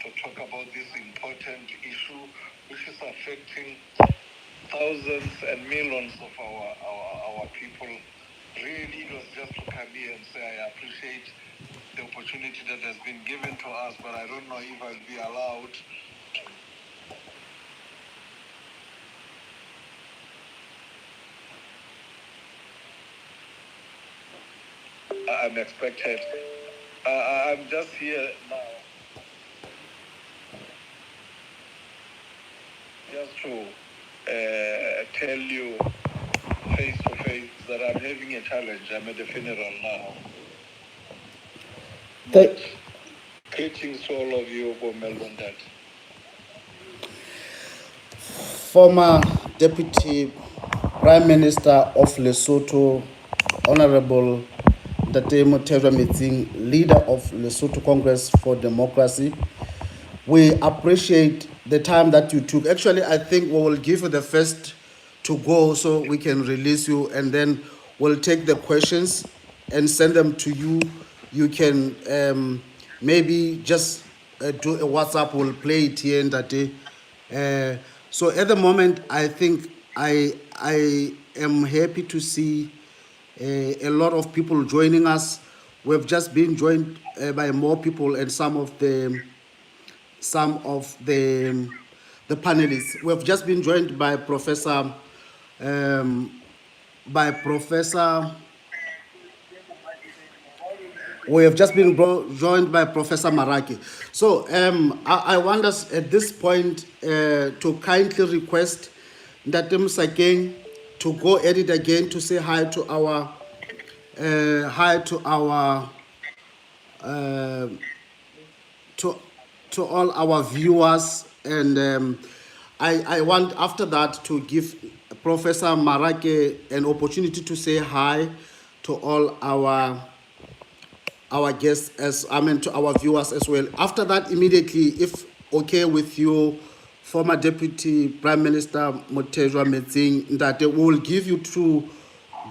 to talk about this important issue, which is affecting thousands and millions of our people. Really, it was just to come here and say I appreciate the opportunity that has been given to us, but I don't know if I'll be allowed. I'm expected. I'm just here now, just to tell you face to face that I'm having a challenge. I'm at the funeral now. But greetings to all of you for Melbourne. That Former Deputy Prime Minister of Lesotho, Honorable Ntate Mothetjwa Metsing, leader of Lesotho Congress for Democracy. We appreciate the time that you took. Actually, I think we will give you the first to go so we can release you, and then we'll take the questions and send them to you. You can maybe just do a WhatsApp. We'll play it here in that day. So at the moment, I think I am happy to see a lot of people joining us. We've just been joined by more people, and some of the panelists. We've just been joined by Professor. We have just been joined by Professor Marake. So I want us at this point to kindly request that Musakeng to go at it again to say hi to our uh, to all our viewers, and I want after that to give Professor Marake an opportunity to say hi to all our guests, as I mean to our viewers as well. After that, immediately, if okay with you, former Deputy Prime Minister Mothetjwa Metsing, that we will give you to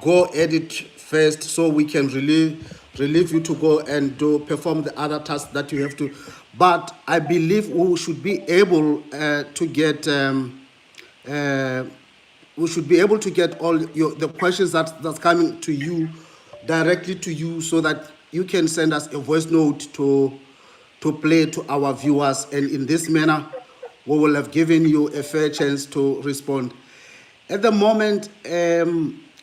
go edit first, so we can relieve you to go and do perform the other tasks that you have to. But I believe we should be able to get. We should be able to get all the questions that's coming to you directly to you, so that you can send us a voice note to play to our viewers, and in this manner we will have given you a fair chance to respond. At the moment,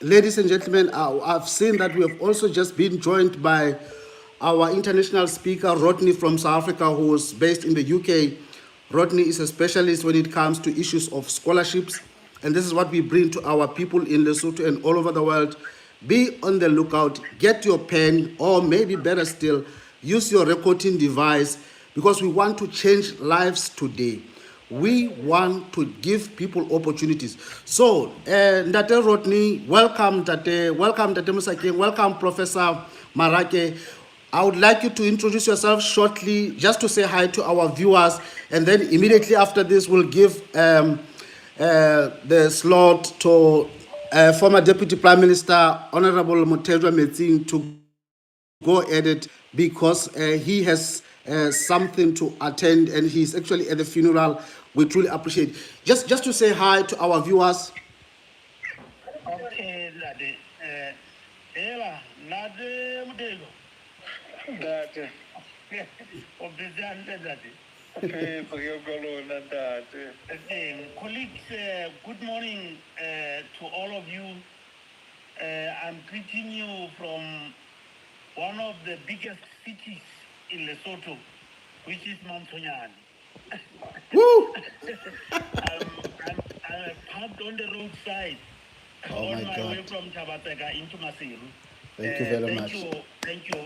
ladies and gentlemen, I've seen that we have also just been joined by our international speaker, Rodney from South Africa, who is based in the UK. Rodney is a specialist when it comes to issues of scholarships, and this is what we bring to our people in Lesotho and all over the world. Be on the lookout, get your pen, or maybe better still, use your recording device, because we want to change lives today. We want to give people opportunities. So, Ndate Rodney, welcome Tate Musake, welcome Professor Marake. I would like you to introduce yourself shortly, just to say hi to our viewers, and then immediately after this, we'll give the slot to former Deputy Prime Minister, Honorable Mothetjwa Metsing, to go at it, because he has something to attend, and he's actually at the funeral. We truly appreciate. Just to say hi to our viewers. okay, Lade. Ela, Lade Mudego. That. Obedient, Lade. Colleagues, good morning to all of you. I'm greeting you from one of the biggest cities in Lesotho, which is Mantonyane. Woo! I'm parked on the roadside on my way from Tabatega into Masiru. Thank you very much. Thank you.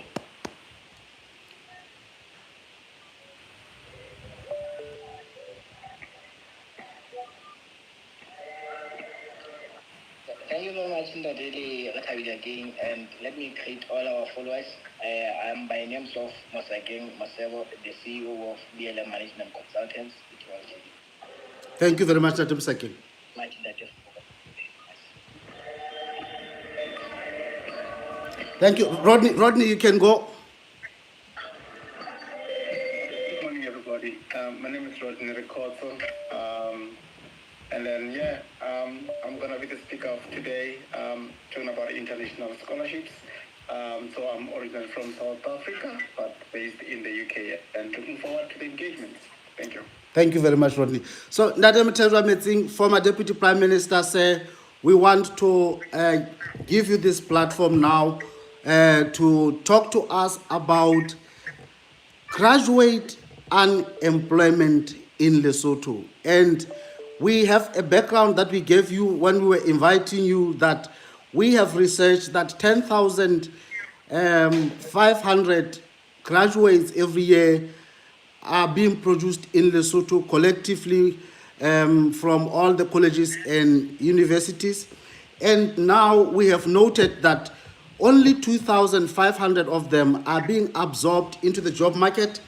Thank you very much, Ndadeli Retha-Billy again, and let me greet all our followers. I'm by name of Mosakeng Masebo, the CEO of BLM Management Consultants. Thank you very much, Dr. Musake. Thank you. Rodney, you can go. Good morning, everybody. everybody. My name is Rodney Ricoto. And then, I'm going to be the speaker of today, talking about international scholarships. So I'm originally from South Africa, but based in the UK, and looking forward to the engagement. Thank you. Thank you very much, Rodney. So, Nadem Tezwa Metsing, former Deputy Prime Minister, say we want to give you this platform now to talk to us about graduate unemployment in Lesotho. And we have a background that we gave you when we were inviting you, that we have researched that 10,500 graduates every year are being produced in Lesotho collectively from all the colleges and universities. And now we have noted that only 2,500 of them are being absorbed into the job market,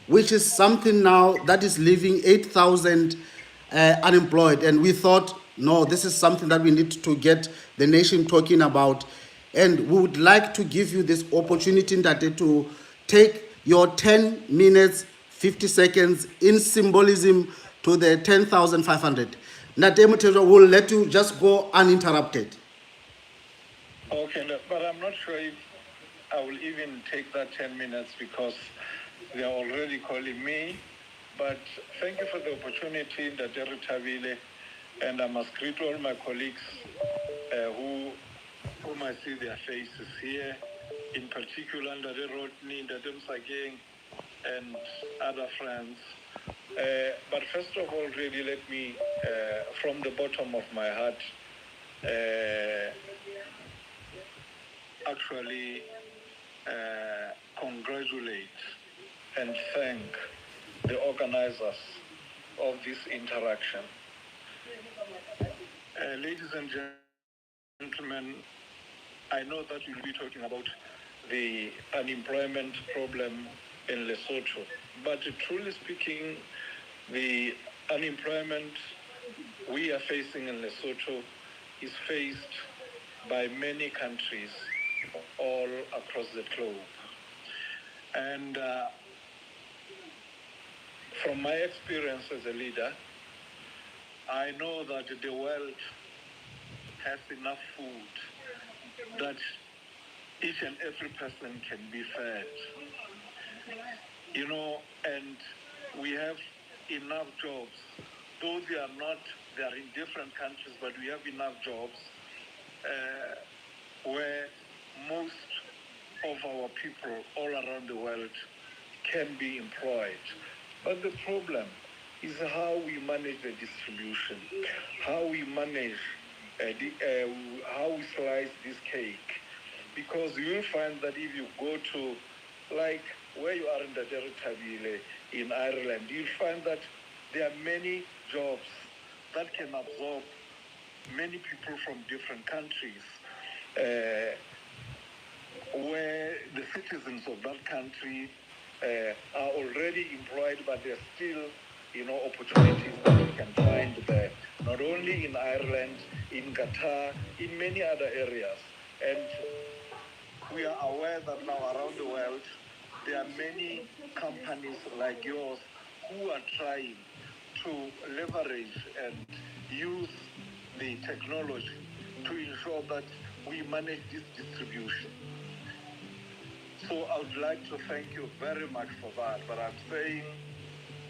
which is something now that is leaving 8,000 unemployed. And we thought, no, this is something that we need to get the nation talking about. And we would like to give you this opportunity, Ndate, to take your 10 minutes, 50 seconds in symbolism to the 10,500. Ndate Mutezwa will let you just go uninterrupted. Okay, but I'm not sure if I will even take that 10 minutes because they are already calling me. But thank you for the opportunity, Retha-Billy, and I must greet all my colleagues whom I see their faces here, in particular Ndade Rodney, Ndade Msageng, and other friends. But first of all, really let me, from the bottom of my heart, actually congratulate and thank the organizers of this interaction. Ladies and gentlemen, I know that we'll be talking about the unemployment problem in Lesotho, but truly speaking, the unemployment we are facing in Lesotho is faced by many countries all across the globe. And from my experience as a leader, I know that the world has enough food that each and every person can be fed. You know, and we have enough jobs. Though they are in different countries, but we have enough jobs where most of our people all around the world can be employed. But the problem is how we manage the distribution, how we manage, how we slice this cake. Because you will find that if you go to, like where you are in the Retha-Billy in Ireland, you'll find that there are many jobs that can absorb many people from different countries, where the citizens of that country are already employed, but there's still, opportunities that you can find there, not only in Ireland, in Qatar, in many other areas. And we are aware that now around the world, there are many companies like yours who are trying to leverage and use the technology to ensure that we manage this distribution. So I would like to thank you very much for that. But I'm saying,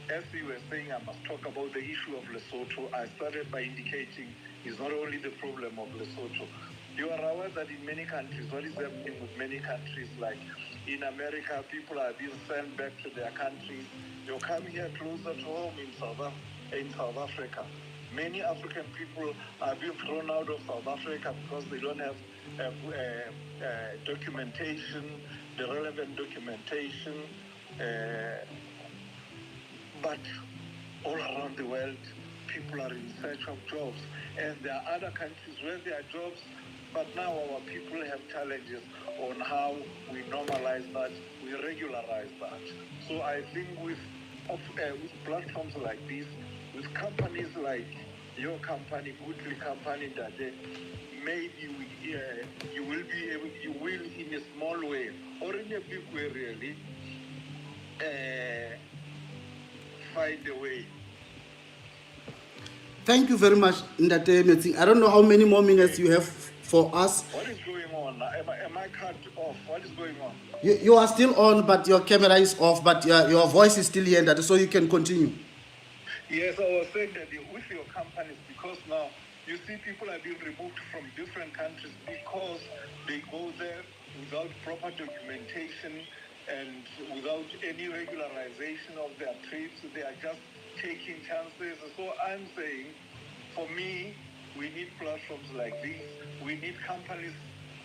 as you were saying, I must talk about the issue of Lesotho. I started by indicating it's not only the problem of Lesotho. You are aware that in many countries, what is happening with many countries, like in America, people are being sent back to their countries. You come here closer to home in South Africa. Many African people are being thrown out of South Africa because they don't have documentation, the relevant documentation. But all around the world, people are in search of jobs. And there are other countries where there are jobs, but now our people have challenges on how we normalize that, we regularize that. So I think with platforms like this, with companies like your company, Goodly Company, that maybe you will be able, you will in a small way or in a big way really, find a way. Thank you very much, Ndate Metsing. I don't know how many more minutes you have for us. What is going on? Am I cut off? What is going on? You are still on, but your camera is off, but your voice is still here, Ndate, so you can continue. Yes, I was saying that with your companies, because now you see people are being removed from different countries because they go there without proper documentation and without any regularization of their trips. They are just taking chances. So I'm saying, for me, we need platforms like this. We need companies,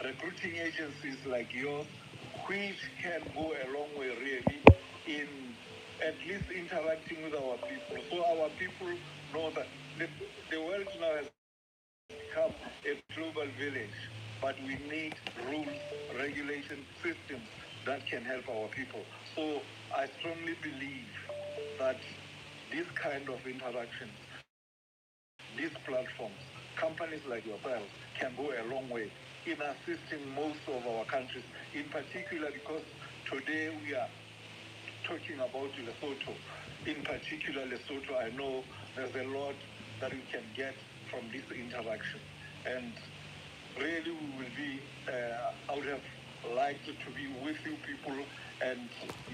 recruiting agencies like yours, which can go a long way really in at least interacting with our people. So our people know that the world now has become a global village, but we need rules, regulation, systems that can help our people. So I strongly believe that this kind of interactions, these platforms, companies like yourselves can go a long way in assisting most of our countries, in particular because today we are talking about Lesotho. In particular, Lesotho, I know there's a lot that we can get from this interaction. And really, we will be, I would have liked to be with you people and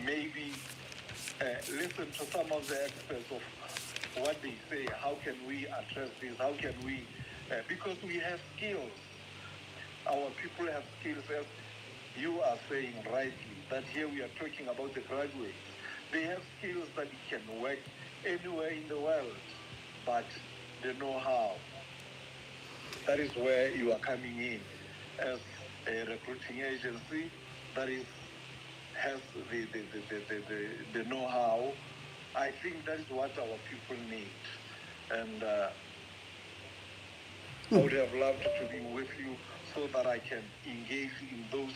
maybe listen to some of the experts of what they say. How can we address this? How can we, because we have skills. Our people have skills, as you are saying rightly, that here we are talking about the graduates. They have skills that can work anywhere in the world, but they know how. That is where you are coming in as a recruiting agency that has the know-how. I think that is what our people need. And I would have loved to be with you so that I can engage in those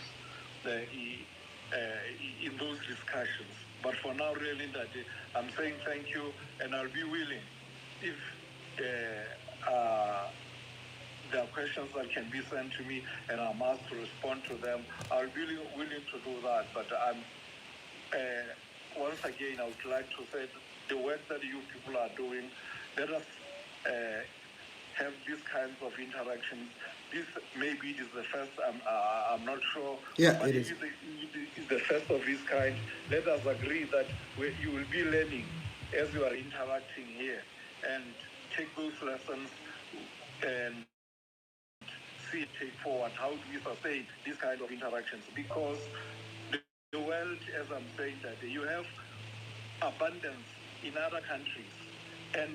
discussions. But for now, really, that I'm saying thank you, and I'll be willing if there are questions that can be sent to me and I'm asked to respond to them. I'll be willing to do that. But I'm once again, I would like to say the work that you people are doing. Let us have these kinds of interactions. This maybe it is the first. I'm not sure. Yeah, but it is. It is the first of its kind. Let us agree that you will be learning as you are interacting here, and take those lessons and see take forward. How do we sustain these kind of interactions? Because the world, as I'm saying, that you have abundance in other countries, and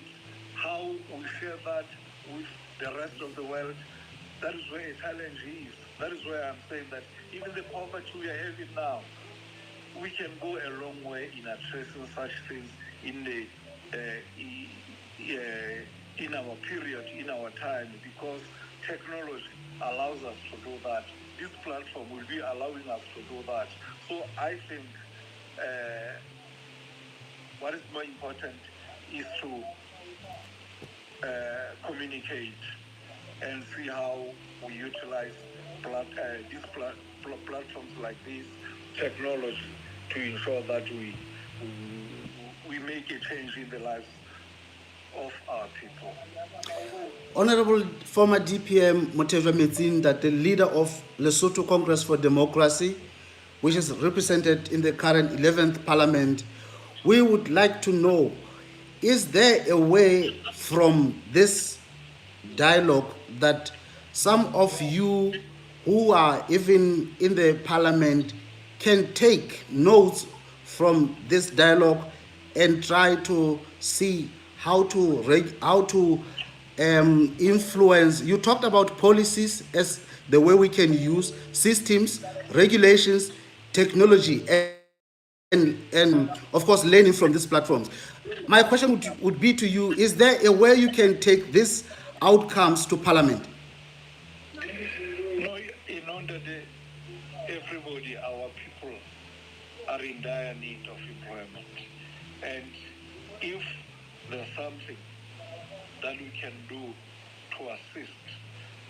how we share that with the rest of the world, that is where a challenge is. That is where I'm saying that even the poverty we are having now, we can go a long way in addressing such things in our period, in our time, because technology allows us to do that. This platform will be allowing us to do that. So I think what is more important is to communicate and see how we utilize these platforms like this technology to ensure that we make a change in the lives of our people. Honorable former DPM Motejwa Metsing, that the leader of Lesotho Congress for Democracy, which is represented in the current 11th Parliament, we would like to know, is there a way from this dialogue that some of you who are even in the Parliament can take notes from this dialogue and try to see how to influence? You talked about policies as the way we can use systems, regulations, technology, and of course learning from these platforms. My question would be to you, is there a way you can take these outcomes to Parliament? No, in order everybody, our people are in dire need of employment. And if there's something that we can do to assist,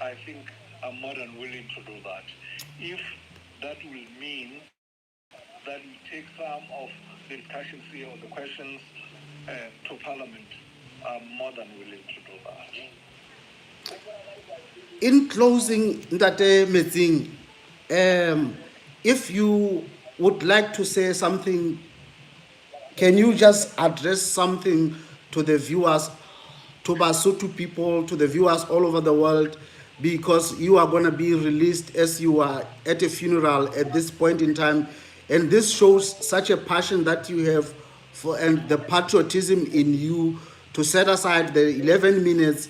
I think I'm more than willing to do that. If that will mean that we take some of the discussions here or the questions to Parliament, I'm more than willing to do that. In closing, Ntate Metsing, if you would like to say something, can you just address something to the viewers, to Basotho people, to the viewers all over the world, because you are going to be released as you are at a funeral at this point in time, and this shows such a passion that you have for and the patriotism in you to set aside the 11 minutes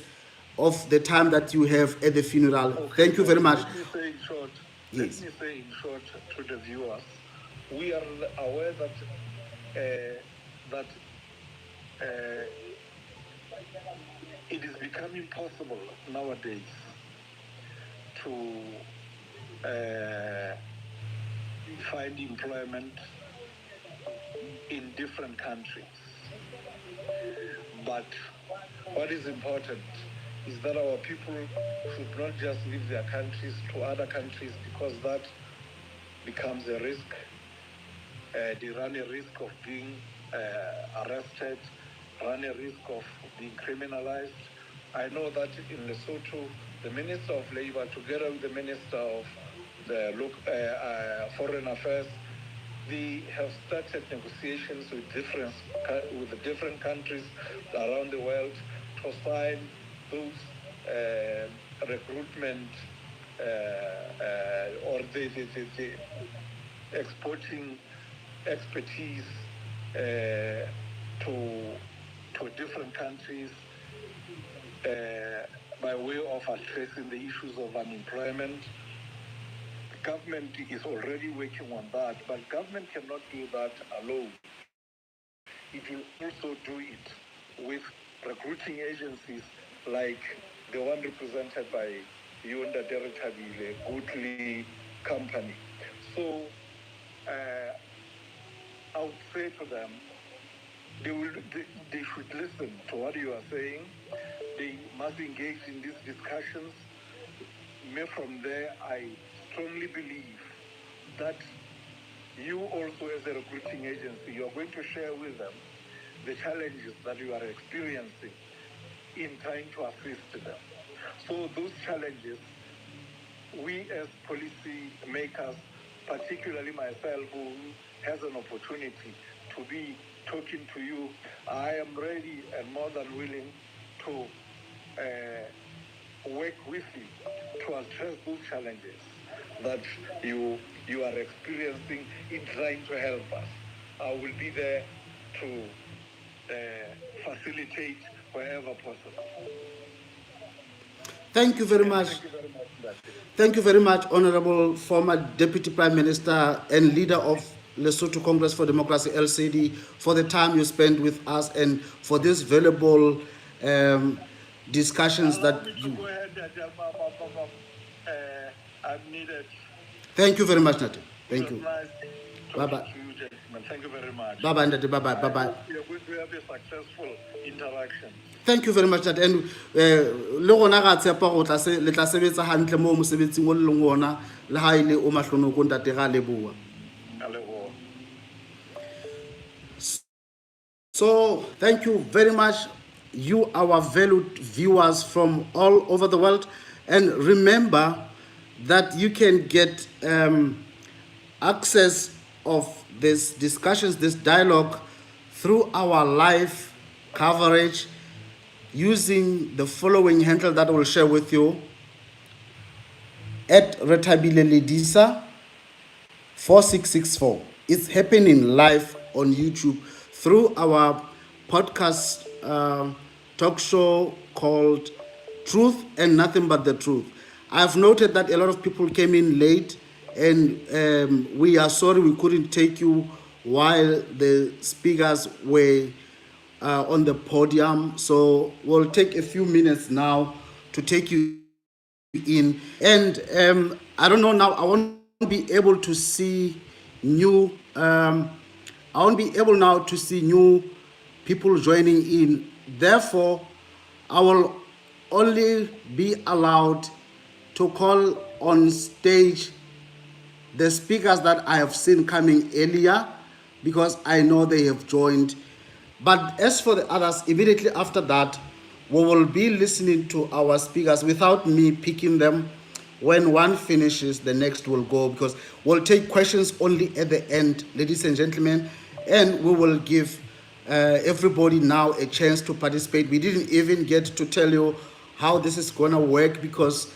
of the time that you have at the funeral. Okay, Thank you very much. let me say in short. Yes. Let me say in short to the viewers, we are aware that it is becoming possible nowadays to find employment in different countries. But what is important is that our people should not just leave their countries to other countries, because that becomes a risk. They run a risk of being arrested, run a risk of being criminalized. I know that in Lesotho, the Minister of Labour, together with the Minister of Foreign Affairs, they have started negotiations with the different countries around the world to sign those recruitment or the exporting expertise to different countries by way of addressing the issues of unemployment. Government is already working on that, but government cannot do that alone. It will also do it with recruiting agencies like the one represented by Yunda Retha-Billy, Goodly Company. So I would say to them, they should listen to what you are saying. They must engage in these discussions. From there, I strongly believe that you also, as a recruiting agency, you are going to share with them the challenges that you are experiencing in trying to assist them. So those challenges, we as policy makers, particularly myself, who has an opportunity to be talking to you, I am ready and more than willing to work with you to address those challenges that you are experiencing in trying to help us. I will be there to facilitate wherever possible. Thank you very much. Thank you very much, Ndati. Thank you very much, Honorable former Deputy Prime Minister and leader of Lesotho Congress for Democracy LCD, for the time you spent with us and for these valuable discussions Allow that me to you. go ahead, I'm needed. Thank you very much, Nati. It Thank was you. nice Bye talking bye. to you, gentlemen. Thank you very much. Bye bye, Nati. Bye bye. Bye I bye. hope we are going to have a successful interaction. Thank you very much, Nati. And le gona ga tshepa go tla se le tla sebetsa hantle mo mosebetsing o le leng ona le ha ile o mahlonoko Ntate ga leboa. A leboha. So, thank you very much, you, our valued viewers from all over the world. And remember that you can get access of these discussions, this dialogue, through our live coverage using the following handle that I will share with you: at Retha-Billy Ledisa 4664. It's happening live on YouTube through our podcast talk show called Truth and Nothing But the Truth. I've noted that a lot of people came in late, and we are sorry we couldn't take you while the speakers were on the podium. So we'll take a few minutes now to take you in. And I don't know now, I won't be able to see new I won't be able now to see new people joining in. Therefore, I will only be allowed to call on stage the speakers that I have seen coming earlier, because I know they have joined But as for the others, immediately after that, we will be listening to our speakers without me picking them. When one finishes, the next will go, because we'll take questions only at the end, ladies and gentlemen, and we will give everybody now a chance to participate. We didn't even get to tell you how this is going to work, because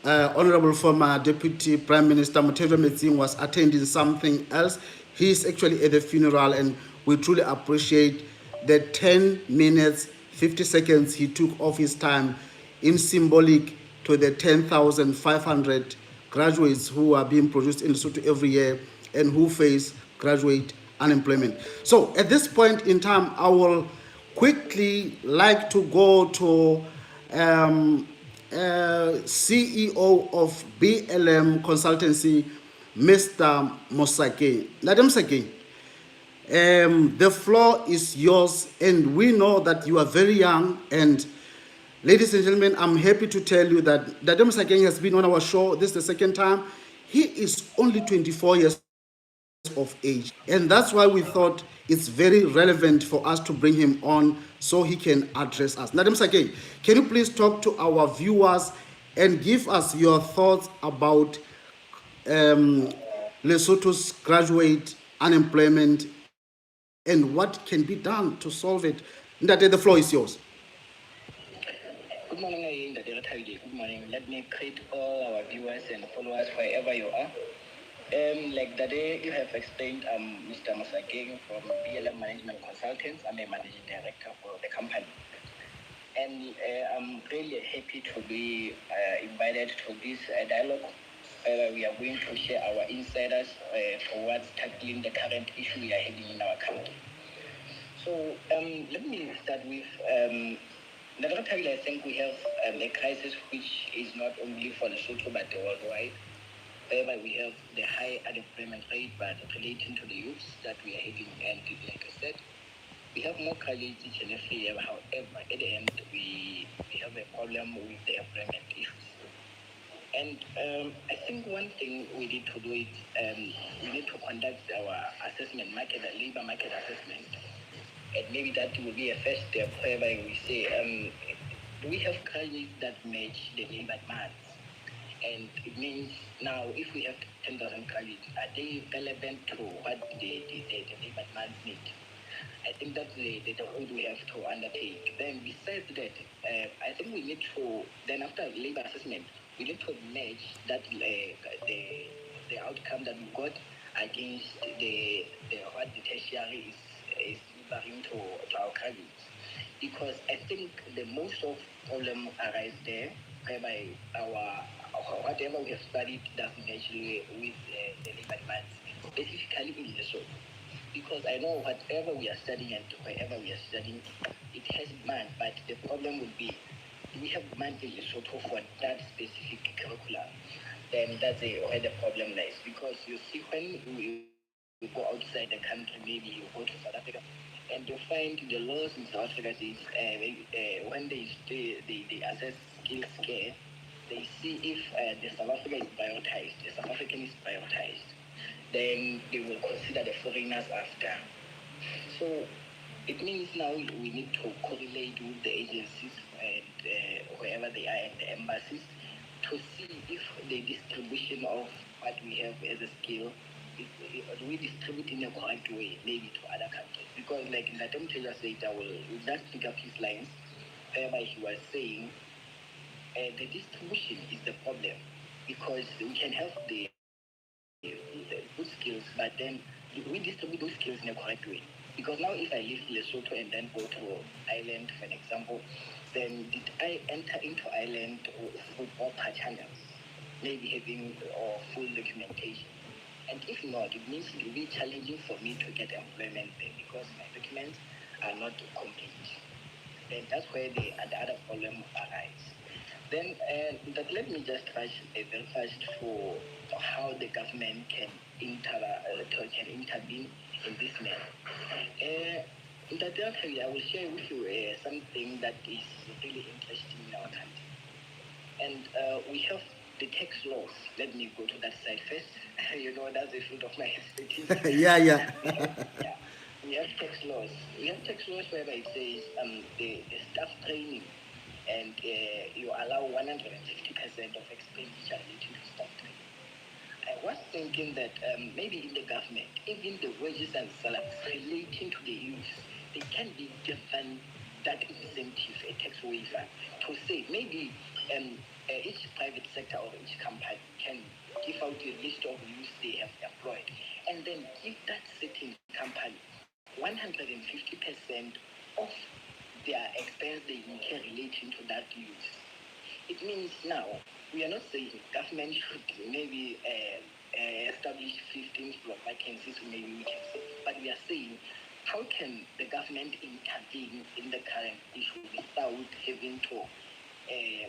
Honorable former Deputy Prime Minister Motelo Metsing was attending something else. He is actually at the funeral, and we truly appreciate the 10 minutes, 50 seconds he took off his time in symbolic to the 10,500 graduates who are being produced in Lesotho every year and who face graduate unemployment. So at this point in time, I will quickly like to go to um, CEO of BLM Consultancy, Mr. Mosake. Madam Sake, the floor is yours, and we know that you are very young. And ladies and gentlemen, I'm happy to tell you that Madam Sake has been on our show. This is the second time. He is only 24 years of age, and that's why we thought it's very relevant for us to bring him on so he can address us. Nadam Sake, can you please talk to our viewers and give us your thoughts about um, Lesotho's graduate unemployment and what can be done to solve it? Ndate, the floor is yours. Good morning, Retha-Billy. Good morning. Let me greet all our viewers and followers wherever you are. Like the day you have explained, I'm Mr. Mosake from BLM Management Consultants. I'm a managing director for the company. And I'm really happy to be invited to this dialogue. We are going to share our insiders towards tackling the current issue we are having in our country. So let me start with I think we have a crisis which is not only for Lesotho but worldwide. Whereby we have the high unemployment rate, but relating to the youths that we are having, and like I said, we have more colleagues each and every year. However, at the end, we have a problem with the employment issues. And I think one thing we need to do is we need to conduct our assessment market, the labor market assessment. And maybe that will be a first step whereby we say, do we have colleagues that match the labor demands? And it means now if we have 10,000 colleagues, are they relevant to what the labor demands need? I think that's the road we have to undertake. Then besides that, I think we need to, then after labor assessment, we need to match that the outcome that we got against the what the tertiary is delivering to our colleagues. Because I think the most of problem arise there, whereby our whatever we have studied doesn't actually with the labor demands, specifically in Lesotho. Because I know whatever we are studying and wherever we are studying, it has demand, but the problem would be, do we have demand in Lesotho for that specific curriculum? Then that's where the problem lies. Because you see, when we go outside the country, maybe you go to South Africa, and you find the laws in South Africa is when they assess skills care, they see if the South Africa is prioritized, the South African is prioritized, then they will consider the foreigners after. So it means now we need to correlate with the agencies and wherever they are and the embassies to see if the distribution of what we have as a skill we distribute in a correct way, maybe to other countries. Because like Natem Taylor said, I will just pick up his lines, whereby he was saying the distribution is the problem, because we can have the good skills, but then we distribute those skills in a correct way. Because now if I leave Lesotho and then go to Ireland, for an example, then did I enter into Ireland through proper channels, maybe having full documentation? And if not, it means it will be challenging for me to get employment there because my documents are not complete. Then that's where the other problem arise. Then but let me just touch very fast for how the government can intervene in this manner. In that area, I will share with you something that is really interesting in our country. And we have the tax laws. Let me go to that side first. You know, that's the fruit of my expertise. Yeah, yeah. Yeah. we have tax laws. We have tax laws whereby it says the staff training and you allow 150% of expenditure relating to staff training. I was thinking that maybe in the government, even the wages and salaries relating to the youth, they can be given that incentive, a tax waiver, to say maybe each private sector or each company can give out a list of youth they have employed, and then give that certain company 150% of their expense they incur relating to that youth. It means now we are not saying government should maybe establish 15 floor vacancies, maybe we can say, but we are saying how can the government intervene in the current issue without having to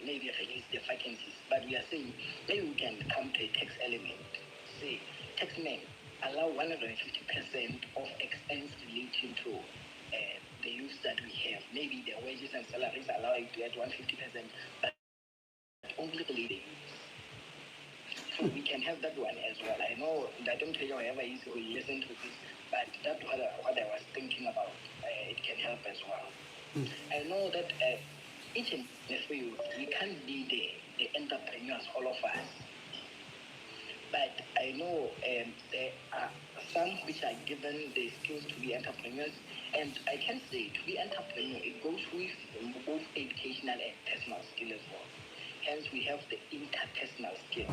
maybe release the vacancies? But we are saying maybe we can come to a tax element. Say taxmen allow 150% of expense relating to the use that we have. Maybe their wages and salaries allow it to get 150%, but only related the use. So we can have that one as well. I know that don't tell you whoever is who listen to this, but that's what I was thinking about. It can help as well. I know that each and every youth, we can't be the entrepreneurs, all of us. But I know there are some which are given the skills to be entrepreneurs, and I can say to be entrepreneur, it goes with both educational and personal skill as well. Hence, we have the interpersonal skill.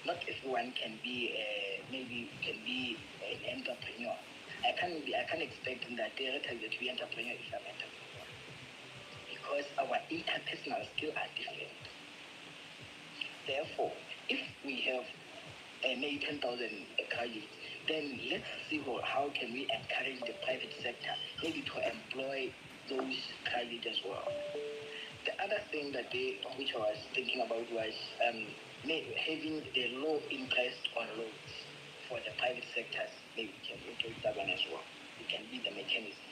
Not everyone can be maybe can be an entrepreneur. I can't expect that they tell you to be entrepreneur if I'm entrepreneur, because our interpersonal skills are different. Therefore, if we have maybe 10,000 graduates, then let's see how can we encourage the private sector maybe to employ those graduates as well. The other thing which I was thinking about was having the low interest on loans for the private sectors. Maybe we can introduce that one as well. It can be the mechanism.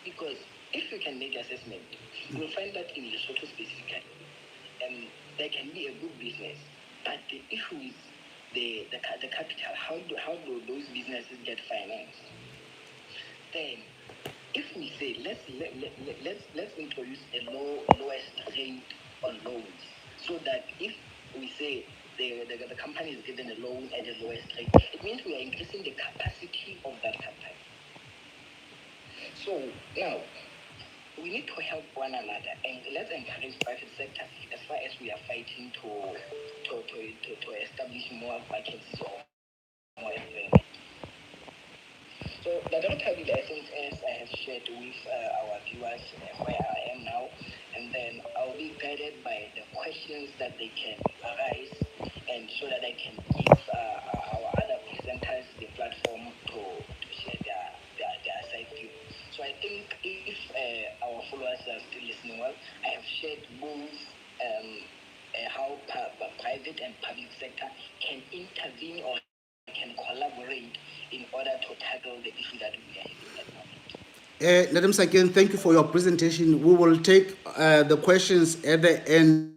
Because if you can make assessment, you'll find that in Lesotho specifically, there can be a good business, but the issue is the capital. How do those businesses get financed? Then, if we say let's introduce a lowest rate on loans, so that if we say the company is given a loan at the lowest rate, it means we are increasing the capacity of that company. So now we need to help one another, and let's encourage private sector as far as we are fighting to establish more vacancies or more employment. So the Retha-Billy, I think, as I have shared with our viewers where I am now, and then I'll be guided by the questions that they can arise, and so that I can give our other presenters the platform to share their side view. So I think if our followers are still listening well, I have shared both how private and public sector can intervene or can collaborate in order to tackle the issue that we are having at the moment. Lelisa-AKA, thank you for your presentation. We will take the questions at the end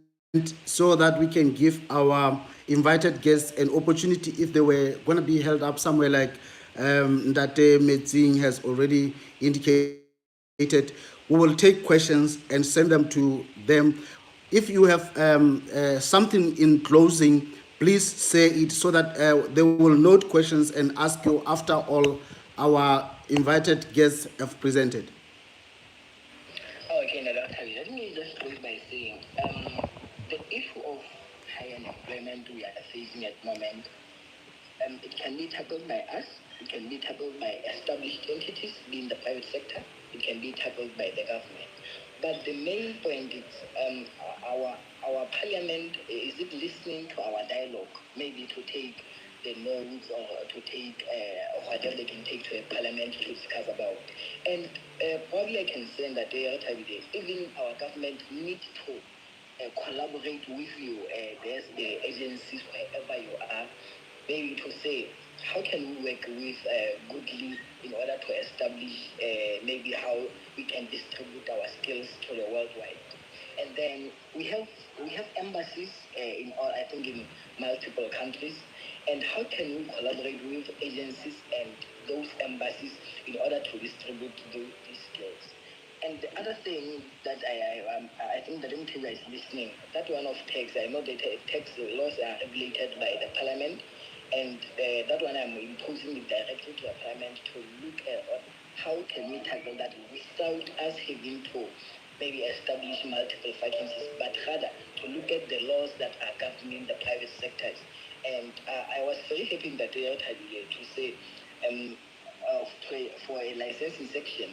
so that we can give our invited guests an opportunity if they were going to be held up somewhere like Ndate Metzing has already indicated. We will take questions and send them to them. If you have something in closing, please say it so that they will note questions and ask you after all our invited guests have presented. Okay, now, Dr. Let me just close by saying the issue of high unemployment we are facing at the moment, it can be tackled by us, it can be tackled by established entities, being the private sector, it can be tackled by the government. But the main point is our parliament, is it listening to our dialogue, maybe to take the notes or to take whatever they can take to a parliament to discuss about. And probably I can say that even our government needs to collaborate with you, there's the agencies wherever you are, maybe to say how can we work with goodly in order to establish maybe how we can distribute our skills to the worldwide. And then we have embassies in all, I think, in multiple countries. And how can we collaborate with agencies and those embassies in order to distribute these skills? And the other thing that I think that MTV is listening, that one of tax, I know that tax laws are regulated by the parliament, and that one I'm imposing it directly to the parliament to look at how can we tackle that without us having to maybe establish multiple vacancies, but rather to look at the laws that are governing the private sectors. And I was very happy in that area to say for a licensing section,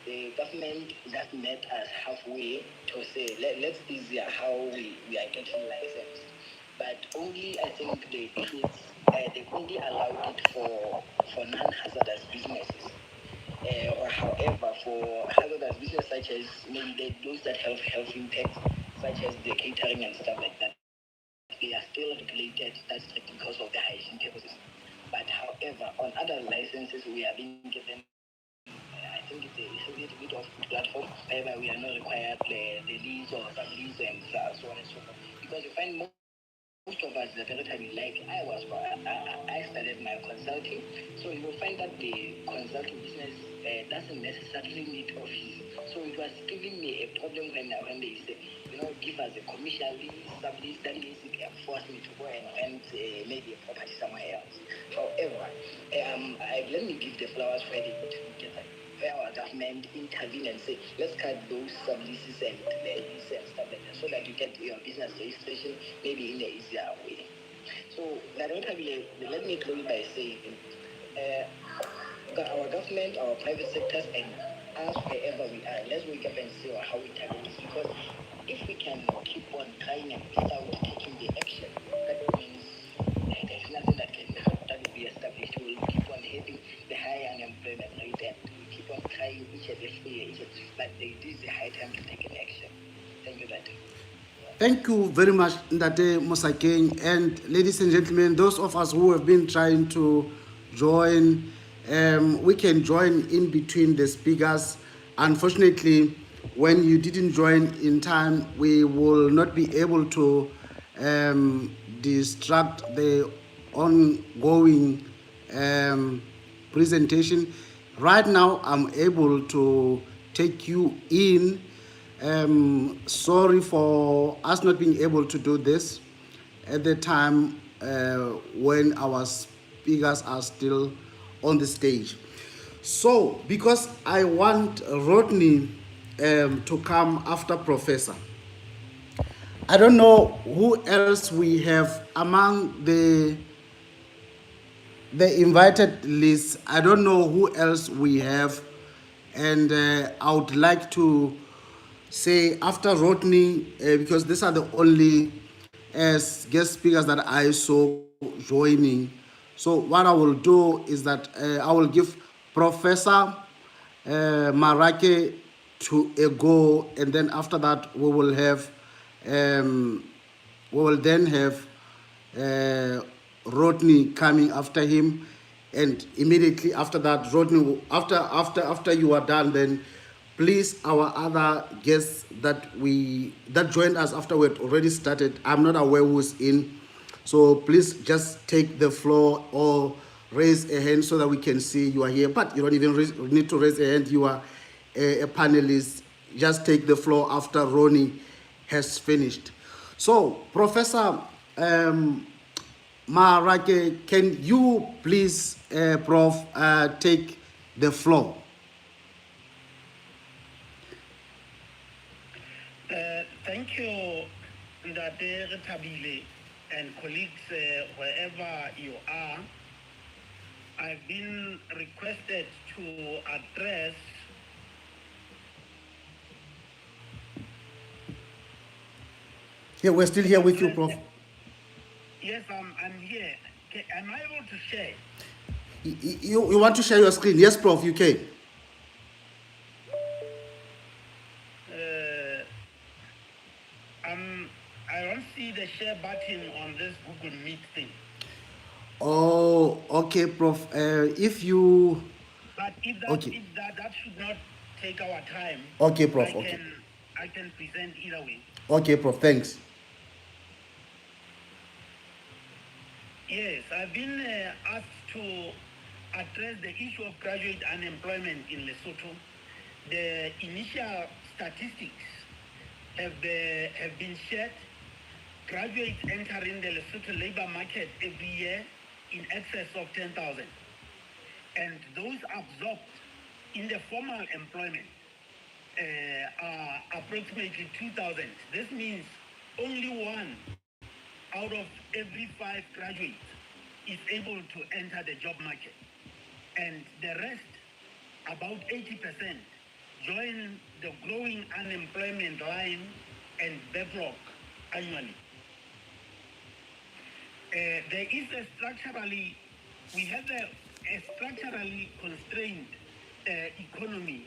the government just met us halfway to say let's easier how we are getting licensed. But only I think they only allowed it for non-hazardous businesses. Or however, for hazardous business such as maybe those that have health impacts, such as the catering and stuff like that, they are still regulated that strict because of the hygiene purposes. But however, on other licenses, we are being given, I think it's a little bit of platform, whereby we are not required the lease or some lease and so on and so forth. Because you find most of us the very time like I started my consulting, so you will find that the consulting business doesn't necessarily need office. So it was giving me a problem when they say, give us a commercial lease, sublease, that means it can force me to go and rent maybe a property somewhere else. However, let me give the flowers where they need to be given, where our government intervene and say, let's cut those subleases and leases and stuff like that, so that you get your business registration maybe in an easier way. So, let me close by saying, our government, our private sectors, and us wherever we are, let's wake up and see how we tackle this. Because if we can keep on trying and without taking the action, that means there's nothing that will be established. We will keep on having the high unemployment rate, and we keep on trying each and every year. But it is a high time to take an action. Thank you, Dr. Thank you very much, Ndate Mosakeng. And ladies and gentlemen, those of us who have been trying to join, we can join in between the speakers. Unfortunately, when you didn't join in time, we will not be able to distract the ongoing presentation. Right now, I'm able to take you in. Sorry for us not being able to do this at the time when our speakers are still on the stage. So, because I want Rodney to come after Professor, I don't know who else we have among the invited list. I don't know who else we have, and I would like to say after Rodney, because these are the only guest speakers that I saw joining. So what I will do is that I will give Professor Marake to a go, and then after that we will have then have Rodney coming after him, and immediately after that, Rodney, after you are done, then please, our other guests that joined us after we had already started, I'm not aware who's in, so please just take the floor or raise a hand so that we can see you are here. But you don't even need to raise a hand. You are a panelist. Just take the floor after Ronnie has finished. So, Professor Marake, can you please, Prof, take the floor? Thank you, Ndate Retha-Billy and colleagues, wherever you are. I've been requested to address Yeah, we're still here with you, Prof. Yes, I'm here. Am I able to share? You want to share your screen? Yes, Prof, you can. I don't see the share button on this Google Meet thing. Oh, okay, Prof. If you... But if that, okay. if that should not take our time, Okay, Prof, okay. I can present either way. Okay, Prof. Thanks. Yes, I've been asked to address the issue of graduate unemployment in Lesotho. The initial statistics have been shared. Graduates entering the Lesotho labor market every year in excess of 10,000. And those absorbed in the formal employment are approximately 2,000. This means only one out of every 5 graduates is able to enter the job market. And the rest, about 80%, join the growing unemployment line and backlog annually. We have a structurally constrained economy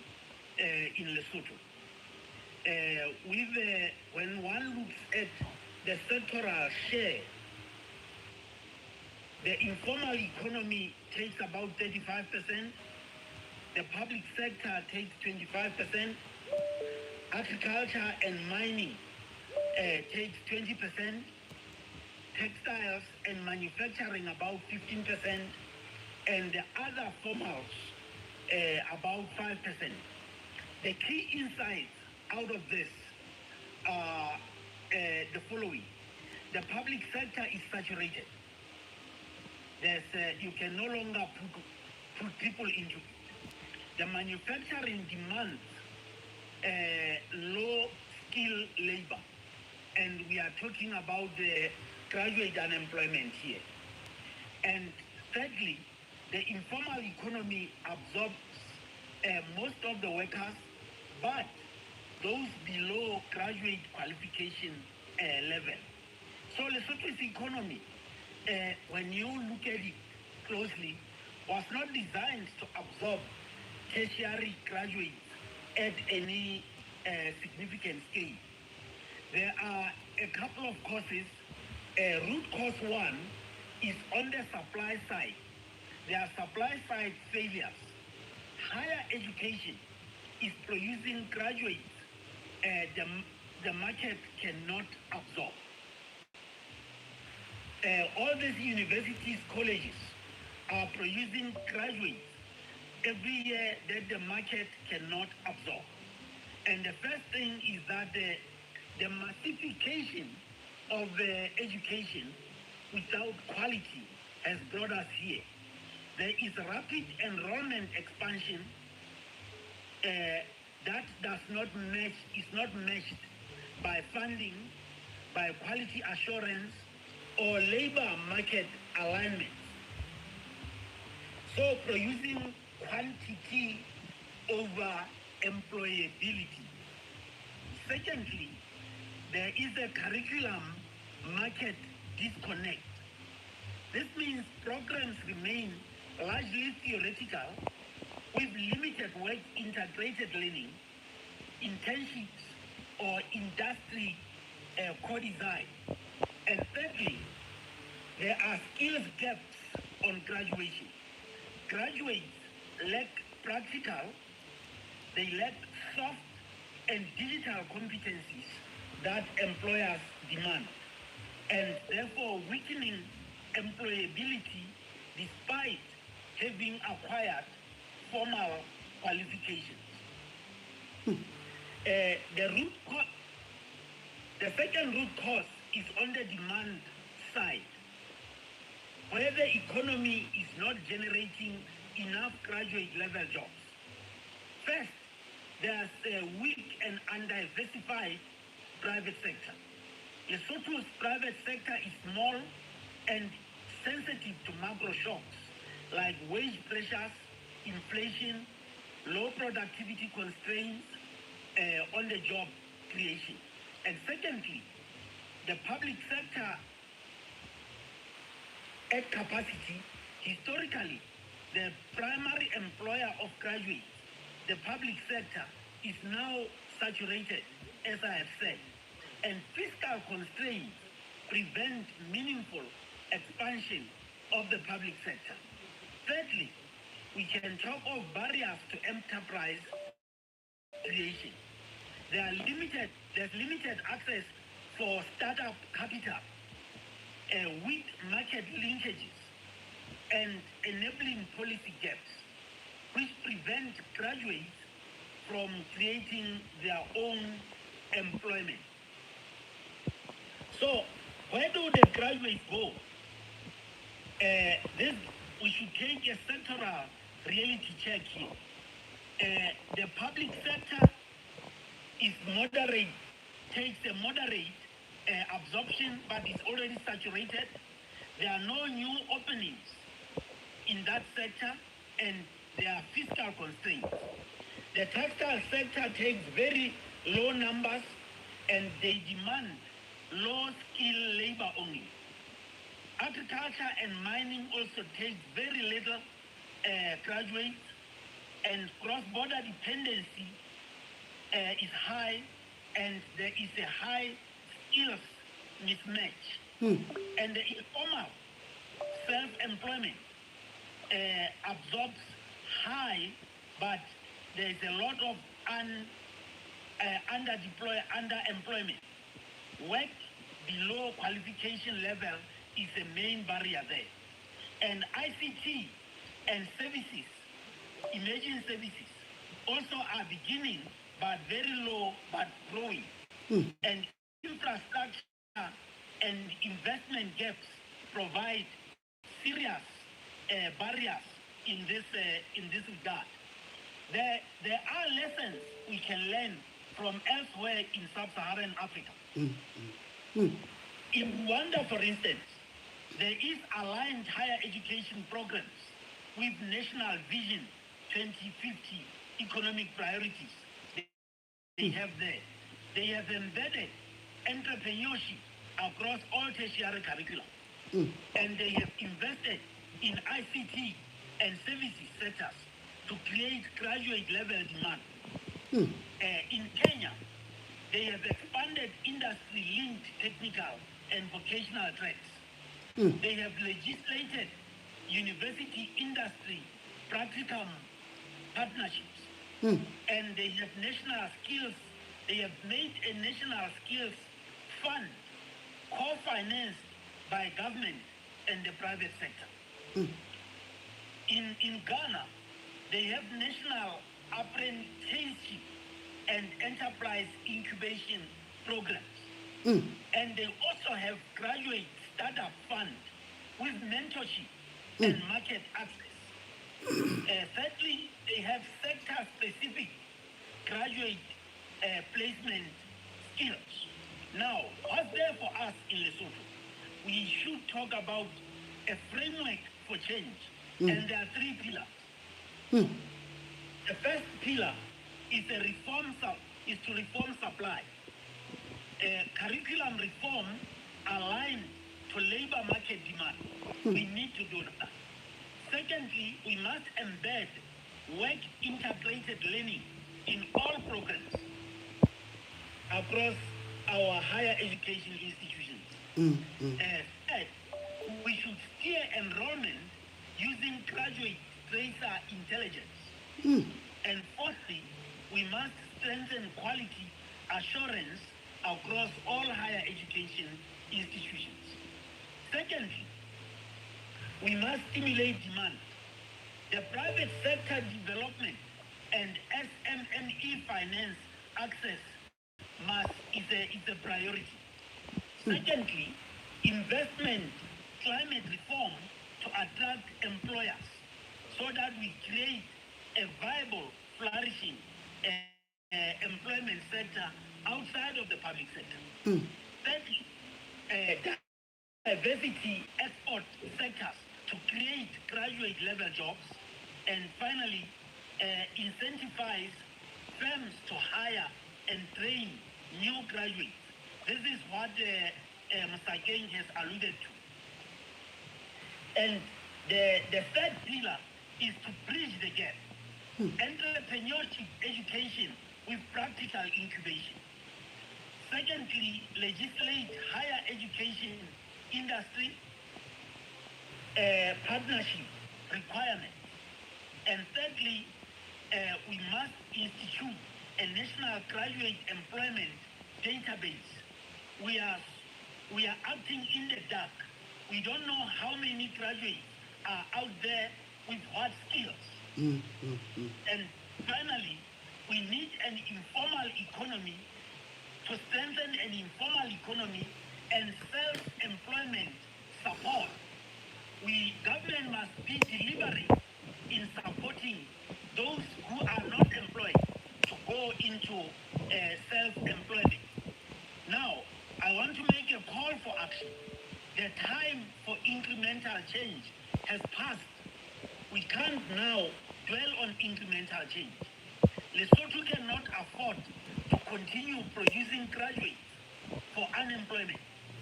in Lesotho. When one looks at the sectoral share, the informal economy takes about 35%, the public sector takes 25%, agriculture and mining takes 20%, textiles and manufacturing about 15%, and the other formals about 5%. The key insights out of this are the following. The public sector is saturated. You can no longer put people into it. The manufacturing demands low-skilled labor, and we are talking about the graduate unemployment here. And thirdly, the informal economy absorbs most of the workers, but those below graduate qualification level. So Lesotho's economy, when you look at it closely, was not designed to absorb tertiary graduates at any significant scale. There are a couple of causes. Root cause one is on the supply side. There are supply side failures. Higher education is producing graduates the market cannot absorb. All these universities, colleges are producing graduates every year that the market cannot absorb. And the first thing is that the massification of education without quality has brought us here. There is rapid enrollment expansion that is not matched by funding, by quality assurance, or labor market alignment. So producing quantity over employability. Secondly, there is a curriculum market disconnect. This means programs remain largely theoretical with limited work integrated learning, internships, or industry co-design. And thirdly, there are skills gaps on graduation. Graduates lack practical, they lack soft and digital competencies that employers demand, and therefore weakening employability despite having acquired formal qualifications. The second root cause is on the demand side, where the economy is not generating enough graduate level jobs. First, there's a weak and undiversified private sector. Lesotho's private sector is small and sensitive to macro shocks like wage pressures, inflation, low productivity constraints on the job creation. And secondly, the public sector at capacity, historically, the primary employer of graduates, the public sector, is now saturated, as I have said, and fiscal constraints prevent meaningful expansion of the public sector. Thirdly, we can talk of barriers to enterprise creation. There's limited access for startup capital, weak market linkages, and enabling policy gaps, which prevent graduates from creating their own employment. So, where do the graduates go? This we should take a sectoral reality check here. The public sector is moderate, takes a moderate absorption, but is already saturated. There are no new openings in that sector, and there are fiscal constraints. The textile sector takes very low numbers, and they demand low-skilled labor only. Agriculture and mining also takes very little graduates, and cross-border dependency is high, and there is a high skills mismatch. And the informal self-employment absorbs high, but there is a lot of underemployment. Work below qualification level is a main barrier there. And ICT and services, emerging services, also are beginning, but very low, but growing. And infrastructure and investment gaps provide serious barriers in this regard. There are lessons we can learn from elsewhere in sub-Saharan Africa. In Rwanda, for instance, there is aligned higher education programs with National Vision 2050 economic priorities. They have there. They have embedded entrepreneurship across all tertiary curricula. And they have invested in ICT and services sectors to create graduate level demand. In Kenya, they have expanded industry-linked technical and vocational tracks. They have legislated university industry practicum partnerships. And they have they have made a national skills fund co-financed by government and the private sector. In Ghana, they have national apprenticeship and enterprise incubation programs. And they also have graduate startup fund with mentorship and market access. Thirdly, they have sector-specific graduate placement skills. Now, what's there for us in Lesotho? We should talk about a framework for change, and there are three pillars. The first pillar is to reform supply. Curriculum reform aligned to labor market demand. We need to do that. Secondly, we must embed work integrated learning in all programs across our higher education institutions. Third, we should steer enrollment using graduate tracer intelligence. And fourthly, we must strengthen quality assurance across all higher education institutions. Secondly, we must stimulate demand. The private sector development and SMME finance access is a priority. Secondly, investment climate reform to attract employers so that we create a viable, flourishing employment sector outside of the public sector. Thirdly, diversity export sectors to create graduate level jobs. And finally, incentivize firms to hire and train new graduates. This is what Mr. King has alluded to. And the third pillar is to bridge the gap. Entrepreneurship education with practical incubation. Secondly, legislate higher education industry partnership requirements. And thirdly, we must institute a national graduate employment database. We are acting in the dark. We don't know how many graduates are out there with what skills. And finally, we need an informal economy to strengthen an informal economy and self-employment support. Government must be deliberate in supporting those who are not employed to go into self-employment. Now, I want to make a call for action. The time for incremental change has passed. We can't now dwell on incremental change. Lesotho cannot afford to continue producing graduates for unemployment.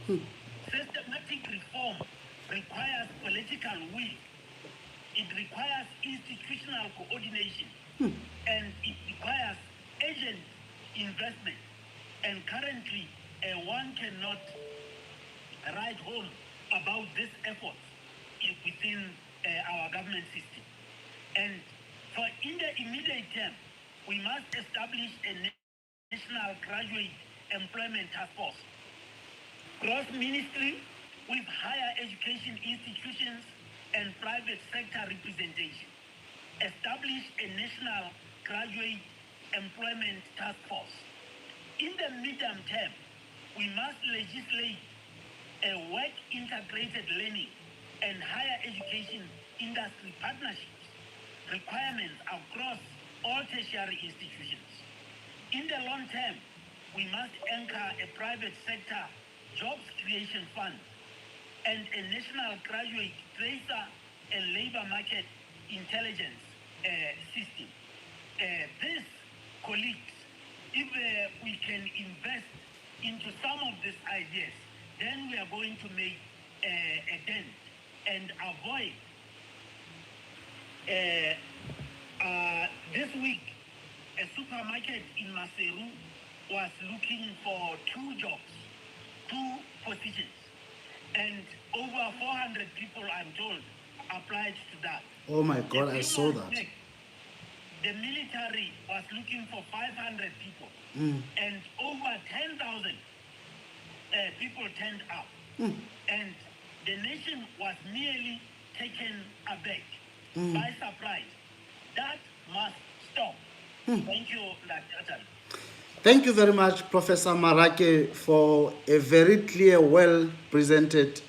Systematic reform requires political will. It requires institutional coordination. And it requires urgent investment. And currently, one cannot write home about this effort within our government system. And for in the immediate term, we must establish a national graduate employment task force, cross ministry with higher education institutions and private sector representation. Establish a national graduate employment task force. In the medium term, we must legislate a work integrated learning and higher education industry partnerships requirements across all tertiary institutions. In the long term, we must anchor a private sector jobs creation fund and a national graduate tracer and labor market intelligence system. This, colleagues, if we can invest into some of these ideas, then we are going to make a dent and avoid. This week, a supermarket in Maseru was looking for 2 jobs, 2 positions, and over 400 people, I'm told, applied to that. Oh my God, I saw that. Back, the military was looking for 500 people, and over 10,000 people turned up. And the nation was nearly taken aback by surprise. That must stop. Thank you, Dr. Thank you very much, Professor Marake, for a very clear, well-presented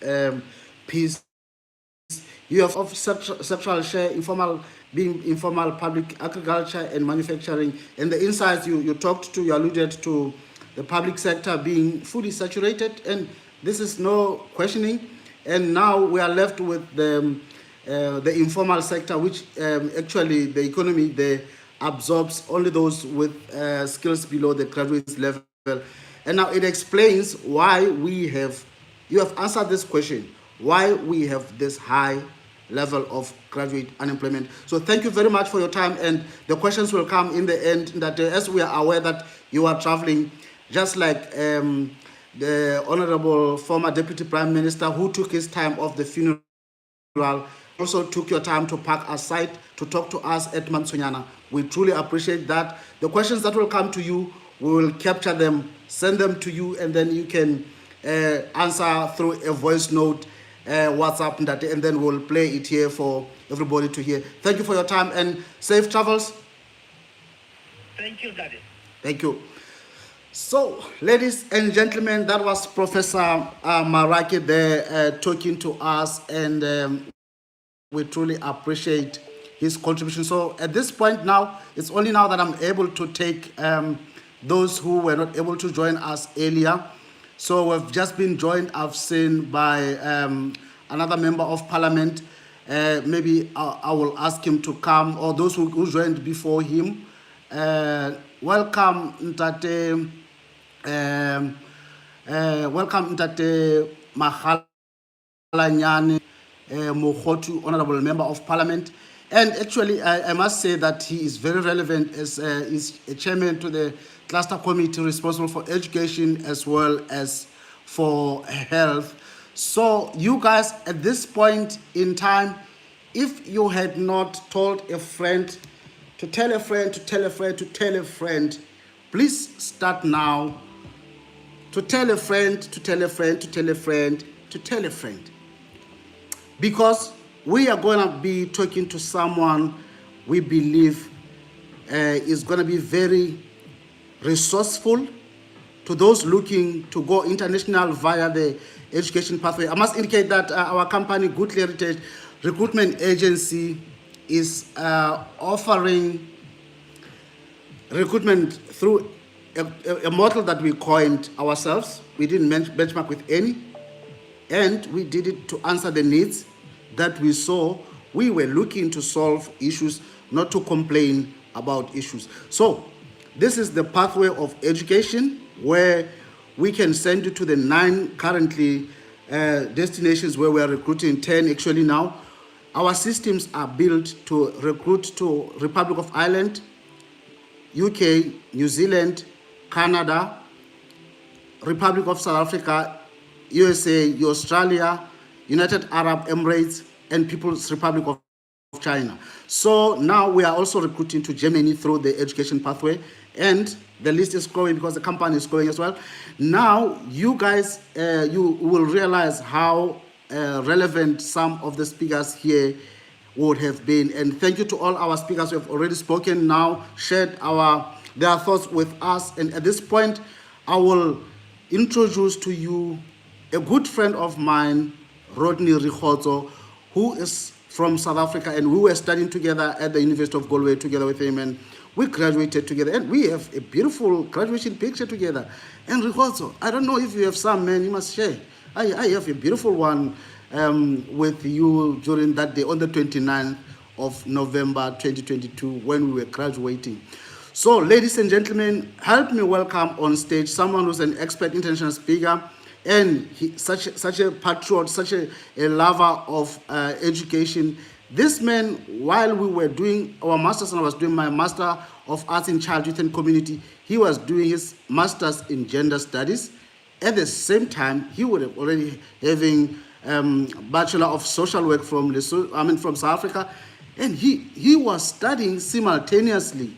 piece. You have of sectoral share, informal public agriculture and manufacturing, and the insights you talked to, you alluded to the public sector being fully saturated, and this is no questioning. And now we are left with the informal sector, which actually the economy there absorbs only those with skills below the graduate level. And now it explains why you have answered this question, why we have this high level of graduate unemployment. So thank you very much for your time, and the questions will come in the end, that as we are aware that you are traveling, just like the Honorable former Deputy Prime Minister who took his time off the funeral, also took your time to park aside to talk to us at Mansonyana. We truly appreciate that. The questions that will come to you, we will capture them, send them to you, and then you can answer through a voice note, WhatsApp, and then we'll play it here for everybody to hear. Thank you for your time and safe travels. Thank you, Daddy. Thank you. So, ladies and gentlemen, that was Professor Marake there talking to us, and we truly appreciate his contribution. So at this point now, it's only now that I'm able to take those who were not able to join us earlier. So we've just been joined, I've seen, by another member of parliament. Maybe I will ask him to come, or those who joined before him. Welcome, Ntate. Welcome, Ntate Mahalanyane Mohotu, Honorable Member of Parliament. And actually, I must say that he is very relevant as he's a chairman to the cluster committee responsible for education as well as for health. So you guys, at this point in time, if you had not told a friend to tell a friend to tell a friend to tell a friend please start now to tell a friend, to tell a friend, to tell a friend, to tell a friend. Because we are going to be talking to someone we believe is going to be very resourceful to those looking to go international via the education pathway. I must indicate that our company, Good Heritage Recruitment Agency, is offering recruitment through a model that we coined ourselves. We didn't benchmark with any, and we did it to answer the needs that we saw. We were looking to solve issues, not to complain about issues. So this is the pathway of education, where we can send you to the 9 currently destinations where we are recruiting, 10 actually now. Our systems are built to recruit to Republic of Ireland, UK, New Zealand, Canada, Republic of South Africa, USA, Australia, United Arab Emirates, and People's Republic of China. So now we are also recruiting to Germany through the education pathway, and the list is growing because the company is growing as well. Now you guys, you will realize how relevant some of the speakers here would have been. And thank you to all our speakers who have already spoken now, shared their thoughts with us. And at this point, I will introduce to you a good friend of mine, Rodney Rikhotso, who is from South Africa, and we were studying together at the University of Galway together with him, and we graduated together, and we have a beautiful graduation picture together. And Rikhotso, I don't know if you have some, man, you must share. I have a beautiful one with you during that day on the 29th of November 2022 when we were graduating. So, ladies and gentlemen, help me welcome on stage someone who's an expert international speaker, and such a patriot, such a lover of education. This man, while we were doing our masters and I was doing my Master of Arts in Child, Youth and Community, he was doing his masters in gender studies. At the same time, he would have already having Bachelor of Social Work from from South Africa, and he was studying simultaneously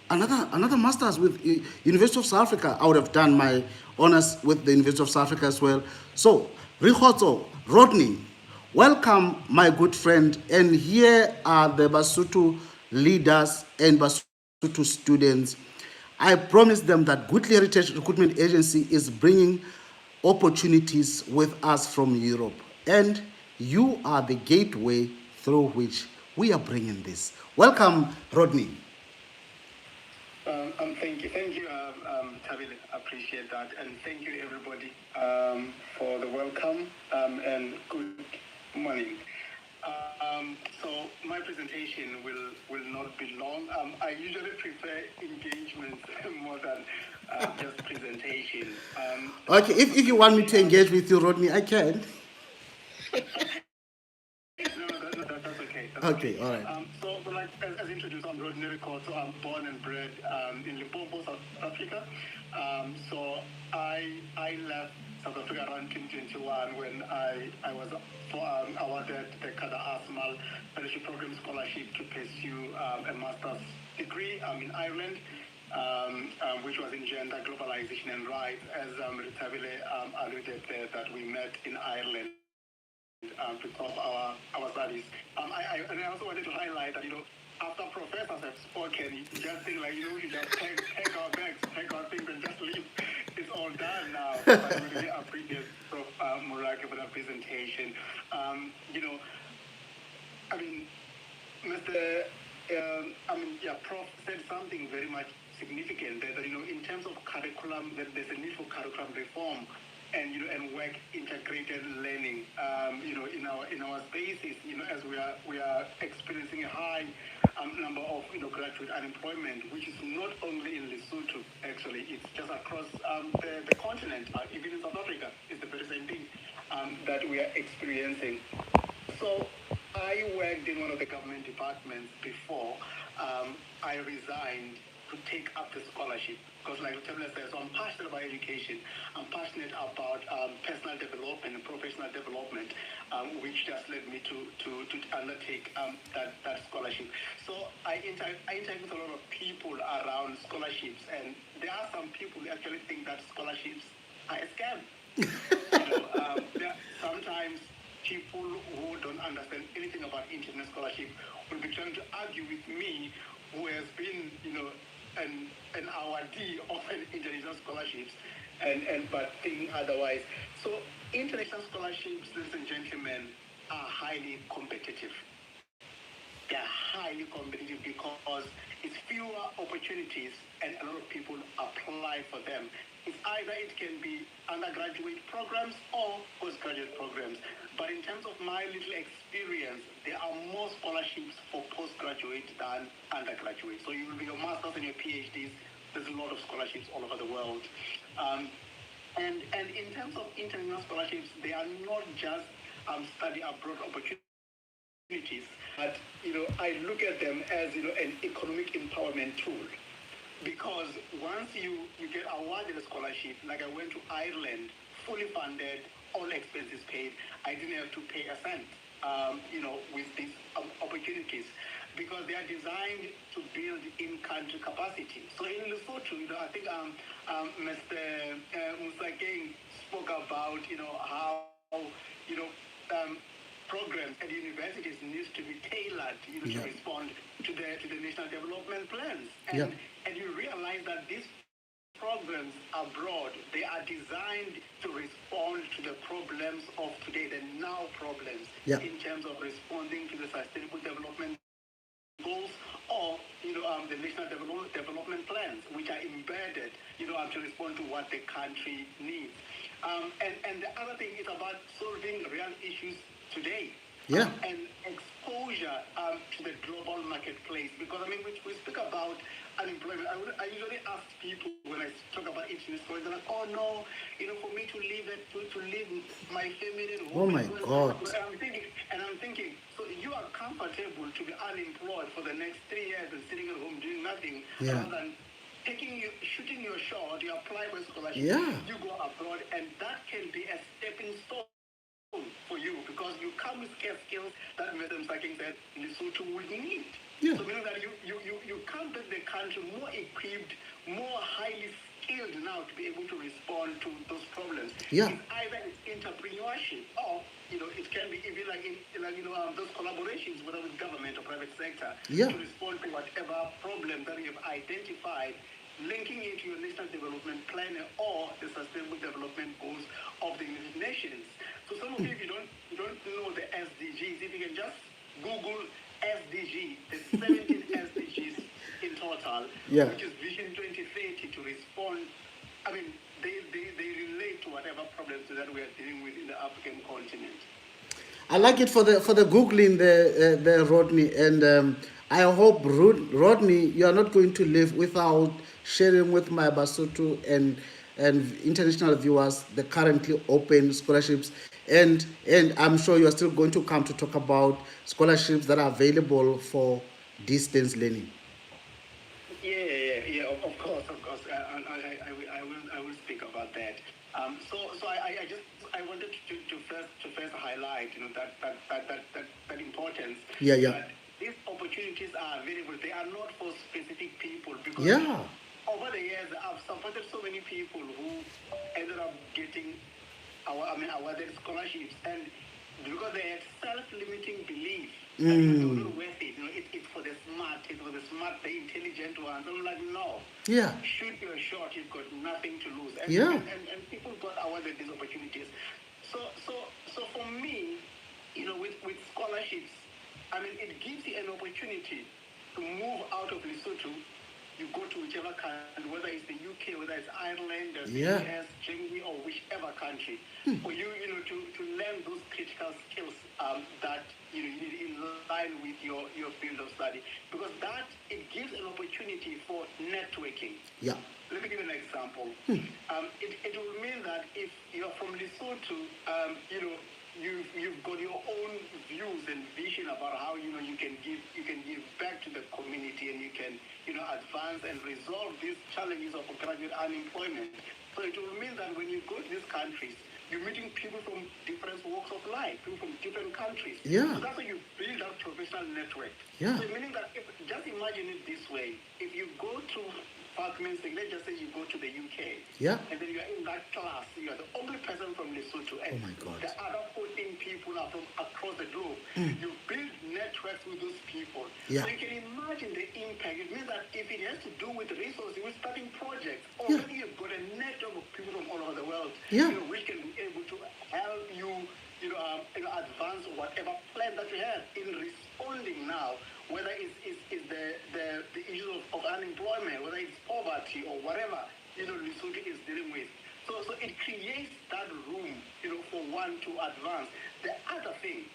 another master's with University of South Africa. I would have done my honors with the University of South Africa as well. So, Rikhotso, Rodney, welcome, my good friend. And here are the Basotho leaders and Basotho students. I promised them that Good Heritage Recruitment Agency is bringing opportunities with us from Europe. And you are the gateway through which we are bringing this. Welcome, Rodney. Thank you, Retha-Billy. I appreciate that, and thank you everybody for the welcome and good morning. So my presentation will not be long. I usually prefer engagement more than just presentation. Okay, if you want me to engage with you, Rodney, I can. No, that's okay. That's Okay, all right. So like as introduced, I'm Rodney Rikhotso. I'm born and bred in Limpopo, South Africa. So I left South Africa around 2021 when I was awarded the Kada Asmal Fellowship Program Scholarship to pursue a master's degree in Ireland, which was in gender, globalization, and rights. As Retha-Billy alluded there, that we met in Ireland. Because of our studies. And I also wanted to highlight that, after professors have spoken, you just think like, you just take our bags, take our things and just leave. It's all done now. I really appreciate Prof. Morake for that presentation. Prof said something very much significant that, in terms of curriculum, that there's a need for curriculum reform. And work integrated learning, in our spaces, as we are experiencing a high number of graduate unemployment, which is not only in Lesotho. Actually, it's just across the continent. Even in South Africa, it's the very same thing that we are experiencing. So I worked in one of the government departments before I resigned to take up the scholarship. Because like Retha-Billy said, so I'm passionate about education. I'm passionate about personal development and professional development, which just led me to undertake that scholarship. So I interact with a lot of people around scholarships, and there are some people who actually think that scholarships are a scam. Sometimes people who don't understand anything about international scholarship will be trying to argue with me, who has been, an awardee of an international scholarships, and but thinking otherwise. So international scholarships, ladies and gentlemen, are highly competitive. They are highly competitive because it's fewer opportunities and a lot of people apply for them. It's either it can be undergraduate programs or postgraduate programs. But in terms of my little experience, there are more scholarships for postgraduate than undergraduate. So you will be your masters and your PhDs. There's a lot of scholarships all over the world. And in terms of international scholarships, they are not just study abroad opportunities. But I look at them as an economic empowerment tool, because once you get awarded a scholarship, like I went to Ireland, fully funded, all expenses paid. I didn't have to pay a cent. With these opportunities, because they are designed to build in-country capacity. So in Lesotho, I think Mr. Musakeng spoke about how programs at universities needs to be tailored to respond to the national development plans. And you realize that these programs abroad, they are designed to respond to the problems of today, the now problems, in terms of responding to the sustainable development goals or the national development plans, which are embedded to respond to what the country needs. And the other thing is about solving real issues today. And exposure to the global marketplace. Because we speak about unemployment. I usually ask people when I talk about international stories, they're like, oh no, for me to leave my family at home. Oh my God. And I'm thinking, so you are comfortable to be unemployed for the next 3 years and sitting at home doing nothing, rather than shooting your shot, you apply for a scholarship, you go abroad, and that can be a stepping stone for you, because you come with skills that Mr. Msaking said Lesotho would need. So meaning that you come to the country more equipped, more highly skilled now to be able to respond to those problems. It's either entrepreneurship or it can be even those collaborations, whether with government or private sector, to respond to whatever problem that you have identified, linking it to your national development plan or the sustainable development goals of the United Nations. So some of you, if you don't know the SDGs, if you can just Google SDG, the 17 SDGs in total, which is Vision 2030 to respond. They relate to whatever problems that we are dealing with in the African continent. I like it for the googling there, Rodney, and I hope Rodney, you are not going to live without sharing with my Basotho and international viewers the currently open scholarships, and I'm sure you are still going to come to talk about scholarships that are available for distance learning. Yeah. Of course. I will speak about that. So I wanted to first highlight that importance. That these opportunities are available. They are not for specific people, because over the years I've supported so many people who ended up getting awarded scholarships, and because they had self-limiting belief that they were not worth it. It's for the smart, the intelligent ones. I'm like, no. Shoot your shot. You've got nothing to lose. And people got awarded these opportunities. So for me, with scholarships, it gives you an opportunity to move out of Lesotho. You go to whichever country, whether it's the UK, whether it's Ireland, the US, Germany, or whichever country, for you, to learn those critical skills that you need in line with your field of study, because that it gives an opportunity for networking. Let me give you an example. It will mean that if you're from Lesotho, you've got your own views and vision about how you can give back to the community, and you can advance and resolve these challenges of graduate unemployment. So it will mean that when you go to these countries, you're meeting people from different walks of life, people from different countries. Yeah. So that's how you build that professional network. Yeah. So meaning that just imagine it this way: if you go to let's just say you go to the UK, Yeah. and then you are in that class, you are the only person from Lesotho, and Oh my God. the other 14 people are from across the globe. You build networks with those people. Yeah. So you can imagine the impact. It means that if it has to do with resources, with starting projects, Yeah. already you've got a network of people from all over the world, Yeah. which can be able to help you, advance whatever plan that you have in responding now, whether it's the issue of unemployment, whether it's poverty or whatever, Lesotho is dealing with. So it creates that room, for one to advance. The other thing,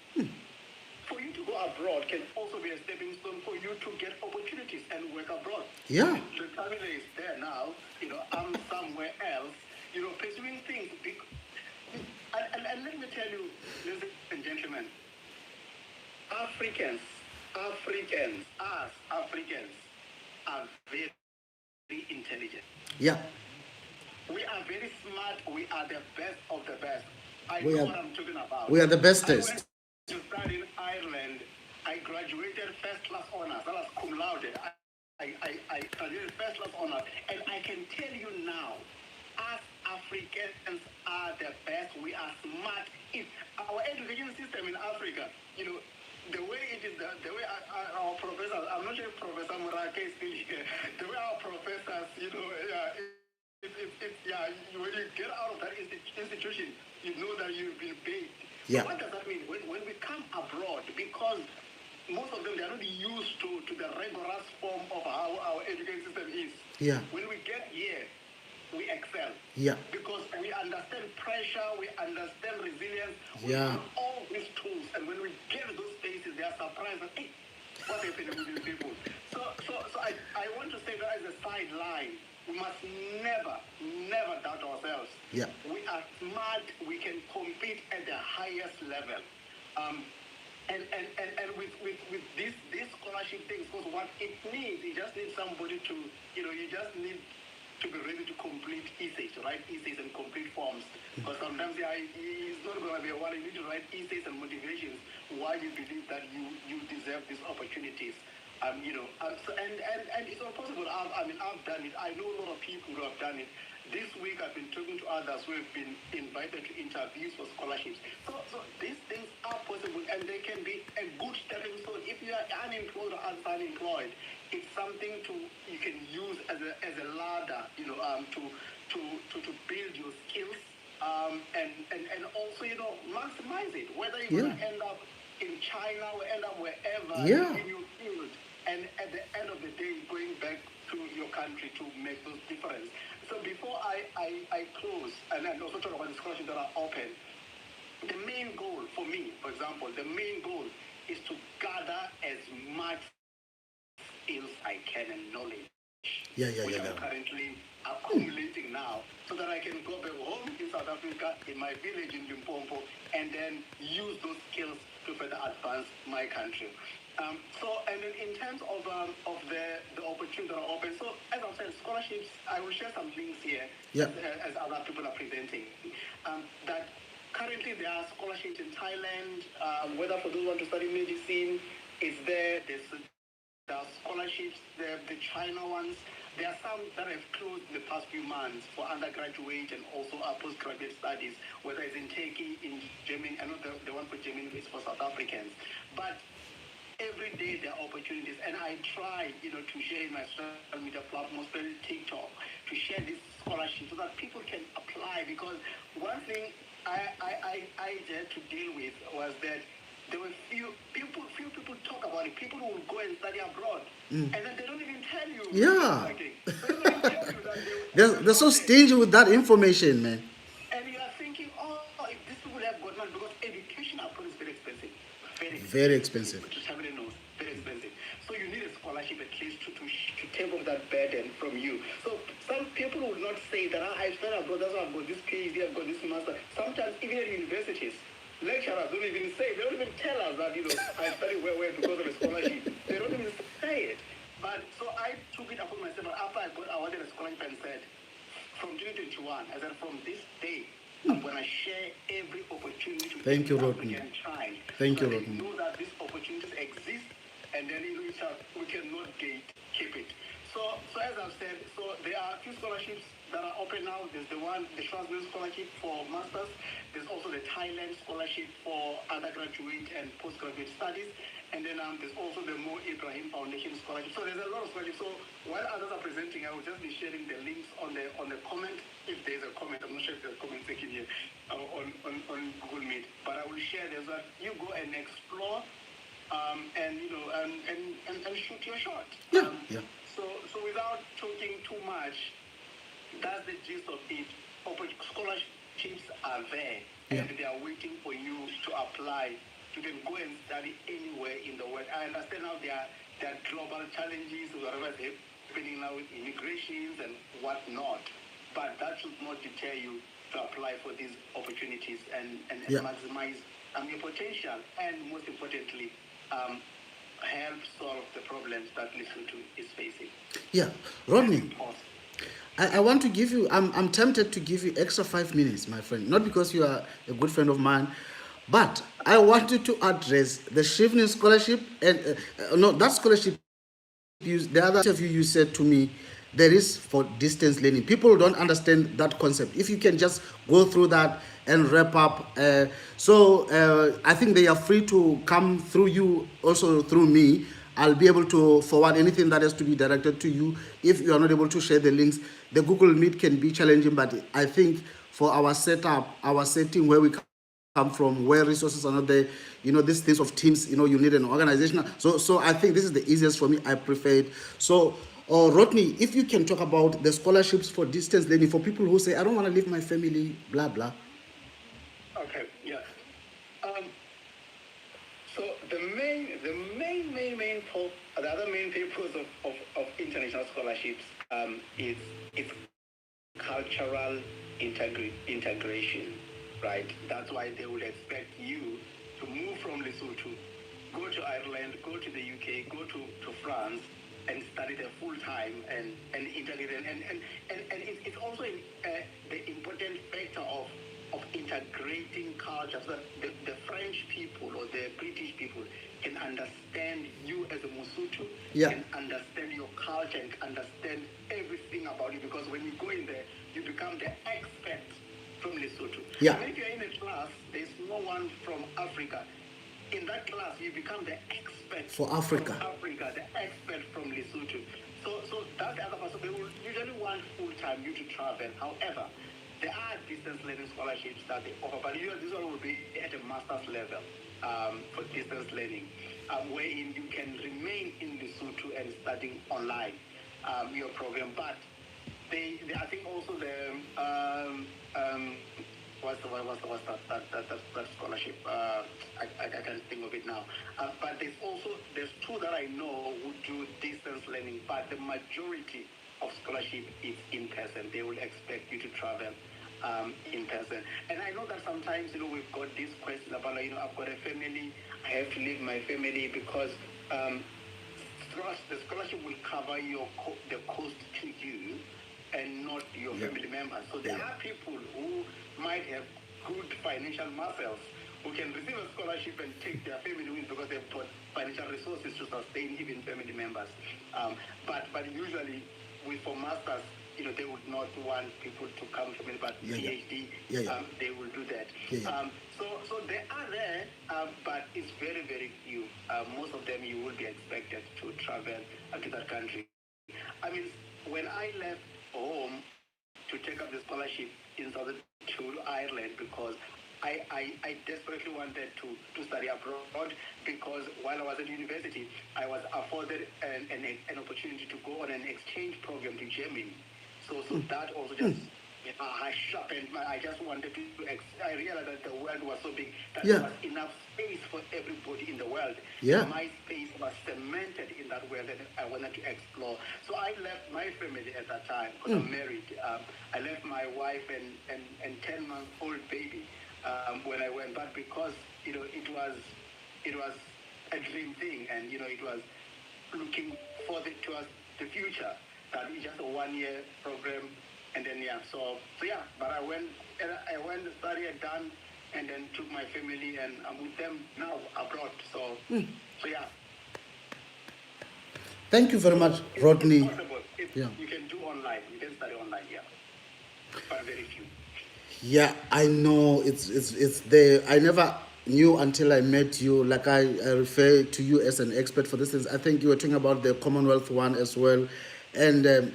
for you to go abroad can also be a stepping stone for you to get opportunities and work abroad. Yeah. The family is there now, I'm somewhere else, pursuing things. And let me tell you, ladies and gentlemen, Africans, us Africans are very intelligent. Yeah. We are very smart. We are the best of the best. I We know are- what I'm talking about. We are the I bestest. went to study in Ireland. I graduated first class honors. That was cum laude. I graduated first class honors. And I can tell you now, us Africans are the best. We are smart. Our education system in Africa, the way it is, the way our professors, I'm not sure if Professor Murake is still here, the way our professors, when you get out of that institution, you know that you've been paid. Yeah. So what does that mean? When we come abroad, because most of them, they are not used to the rigorous form of how our education system is. Yeah. When we get here, we excel. Yeah. Because we understand pressure, we understand resilience, we Yeah. have all these tools, and when we get to those spaces, they are surprised that, hey, what's happening with these people? So I want to say that as a sideline, we must never doubt ourselves. Yeah. We are smart, we can compete at the highest level. And with these scholarship things, because what it needs, you just need somebody to, you just need to be ready to complete essays, to write essays and complete forms. Because sometimes it's not going to be a while. You need to write essays and motivations why you believe that you deserve these opportunities. And it's not possible. I've done it. I know a lot of people who have done it. This week I've been talking to others who have been invited to interviews for scholarships. So these things are possible, and they can be a good stepping stone. If you are unemployed or unemployed, it's something you can use as a ladder, to build your skills, and also maximize it. Whether you're gonna end up in China or end up wherever in your field, and at the end of the day, going back to your country to make those difference. So before I close, and also talk about the scholarships that are open, the main goal for me, for example, the main goal is to gather as much skills I can and knowledge, which I'm currently accumulating now, so that I can go back home in South Africa, in my village in Limpopo, and then use those skills to further advance my country. And then in terms of the opportunities that are open, so as I said, scholarships, I will share some links here as other people are presenting. That currently there are scholarships in Thailand, whether for those who want to study medicine, is there. There are scholarships, the China ones. There are some that have closed in the past few months for undergraduate and also postgraduate studies, whether it's in Turkey, in Germany. I know the one for Germany is for South Africans. But every day there are opportunities, and I try, to share in my social media platforms, especially TikTok, to share this scholarship so that people can apply. Because one thing I had to deal with was that there were few people talk about it. People who will go and study abroad, and then they don't even tell you. Yeah. They don't even tell you that They're so stingy with that information, man. and you are thinking, if these people have got money, because education abroad is very expensive. Very expensive. To travel knows, very expensive. So you need a scholarship at least to take off that burden from you. So some people will not say that I studied abroad, that's why I've got this PhD, I've got this master. Sometimes even at universities, lecturers don't even say, they don't even tell us that, I studied where because of a scholarship. They don't even say it. But so I took it upon myself. After I wanted a scholarship and said, from 2021, I said, from this day, I'm going to share every opportunity to Thank you, every Rodney. African child. Thank so you, they Rodney. know that these opportunities exist, and then we cannot keep it. So as I've said, so there are a few scholarships that are open now. There's the Schwarzman scholarship for masters. There's also the Thailand scholarship for undergraduate and postgraduate studies. And then there's also the Mo Ibrahim Foundation scholarship. So there's a lot of scholarships. So while others are presenting, I will just be sharing the links on the comment. If there's a comment, I'm not sure if there's a comment section here on Google Meet, but I will share this so that you go and explore and shoot your shot. Yeah. So without talking too much, that's the gist of it. Scholarships are there, and they are waiting for you to apply. You can go and study anywhere in the world. I understand now there are global challenges, whatever is happening now with immigrations and whatnot, but that should not deter you to apply for these opportunities and maximize your potential, and most importantly, help solve the problems that Lesotho is facing. Yeah, Rodney. I want to give you, I'm tempted to give you extra 5 minutes, my friend. Not because you are a good friend of mine, but I want you to address the Shivning scholarship and no, that scholarship. The other interview you said to me, there is for distance learning. People don't understand that concept. If you can just go through that and wrap up. I think they are free to come through you, also through me. I'll be able to forward anything that has to be directed to you. If you are not able to share the links, the Google Meet can be challenging, but I think for our setup, our setting where we come from, where resources are not there, these things of teams, you need an organization. So I think this is the easiest for me. I prefer it. So Rodney, if you can talk about the scholarships for distance learning for people who say, I don't want to leave my family, blah blah. Okay, yeah. So the other main purpose of international scholarships is it's cultural integration, right? That's why they would expect you to move from Lesotho, go to Ireland, go to the UK, go to France, and study there full time and integrate and it's also the important factor of integrating culture, so that the French people or the British people can understand you as a Mosotho, can understand your culture and understand everything about you, because when you go in there, you become the expert from Lesotho. Yeah. And if you're in a class, there's no one from Africa. In that class, you become the expert For Africa. from Africa, the expert from Lesotho. So that's the other part. So they will usually want full-time you to travel. However, there are distance learning scholarships that they offer, but usually this one will be at a master's level for distance learning, wherein you can remain in Lesotho and studying online your program. But they I think also the what's that scholarship? I can't think of it now. But there's two that I know who do distance learning, but the majority of scholarship is in person. They will expect you to travel in person. And I know that sometimes we've got this question about I've got a family, I have to leave my family because the scholarship will cover the cost to you and not your family members. So there are people who might have good financial muscles who can receive a scholarship and take their family with because they've got financial resources to sustain even family members. But usually for masters, they would not want people to come from it, but PhD, they will do that. So they are there, but it's very, very few. Most of them you will be expected to travel to that country. I mean, when I left home to take up the scholarship in Southern to Ireland, because I desperately wanted to study abroad, because while I was at university, I was afforded an opportunity to go on an exchange program to Germany. So that also just I sharpened I just wanted to I realized that the world was so big that there was enough space for everybody in the world. My space was cemented in that world that I wanted to explore. So I left my family at that time because I'm married. I left my wife and 10-month-old baby when I went back, because it was a dream thing, and it was looking towards the future. That it's just a 1 year program, and then but I went, studied, done, and then took my family, and I'm with them now abroad. So yeah. Thank you very much, Rodney. It's possible. You can do online. You can study online, yeah. But very few. Yeah, I know it's there. I never knew until I met you. Like I refer to you as an expert for this things. I think you were talking about the Commonwealth one as well, and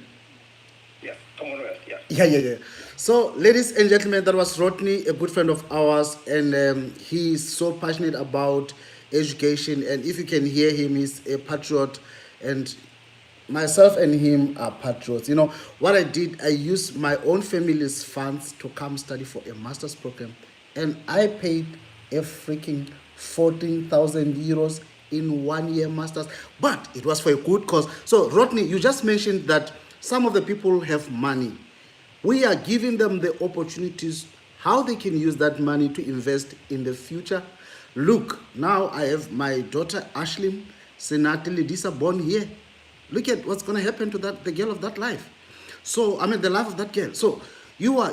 Yes, Commonwealth, yeah. yeah. So, ladies and gentlemen, that was Rodney, a good friend of ours, and he's so passionate about education. And if you can hear him, he's a patriot, and myself and him are patriots. What I did, I used my own family's funds to come study for a master's program, and I paid a freaking 14,000 euros in 1 year masters, but it was for a good cause. So, Rodney, you just mentioned that some of the people have money. We are giving them the opportunities how they can use that money to invest in the future. Look, now I have my daughter Ashley Senati Ledisa born here. Look at what's going to happen to the girl of that life. So I mean the life of that girl. So you are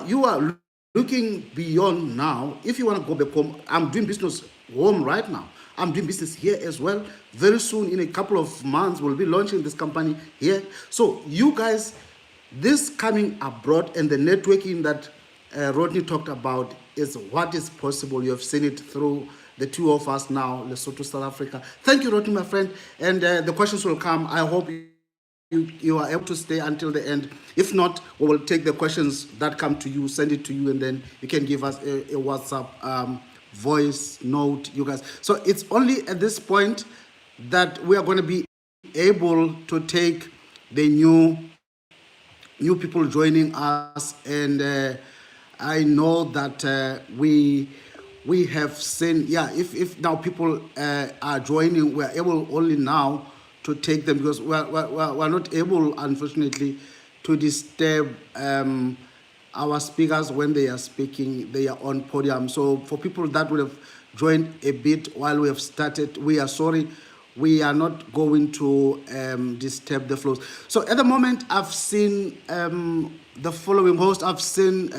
looking beyond now. If you want to go back home, I'm doing business home right now. I'm doing business here as well. Very soon, in a couple of months, we'll be launching this company here. So you guys, this coming abroad and the networking that Rodney talked about is what is possible. You have seen it through the two of us now, Lesotho, South Africa. Thank you, Rodney, my friend. And the questions will come. I hope you are able to stay until the end. If not, we will take the questions that come to you, send it to you, and then you can give us a WhatsApp voice note, you guys. So it's only at this point that we are going to be able to take the new people joining us, and I know that we have seen, if now people are joining, we're able only now to take them, because we're not able, unfortunately, to disturb our speakers when they are speaking. They are on podium. So for people that would have joined a bit while we have started, we are sorry. We are not going to disturb the flows. So at the moment, I've seen the following host. I've seen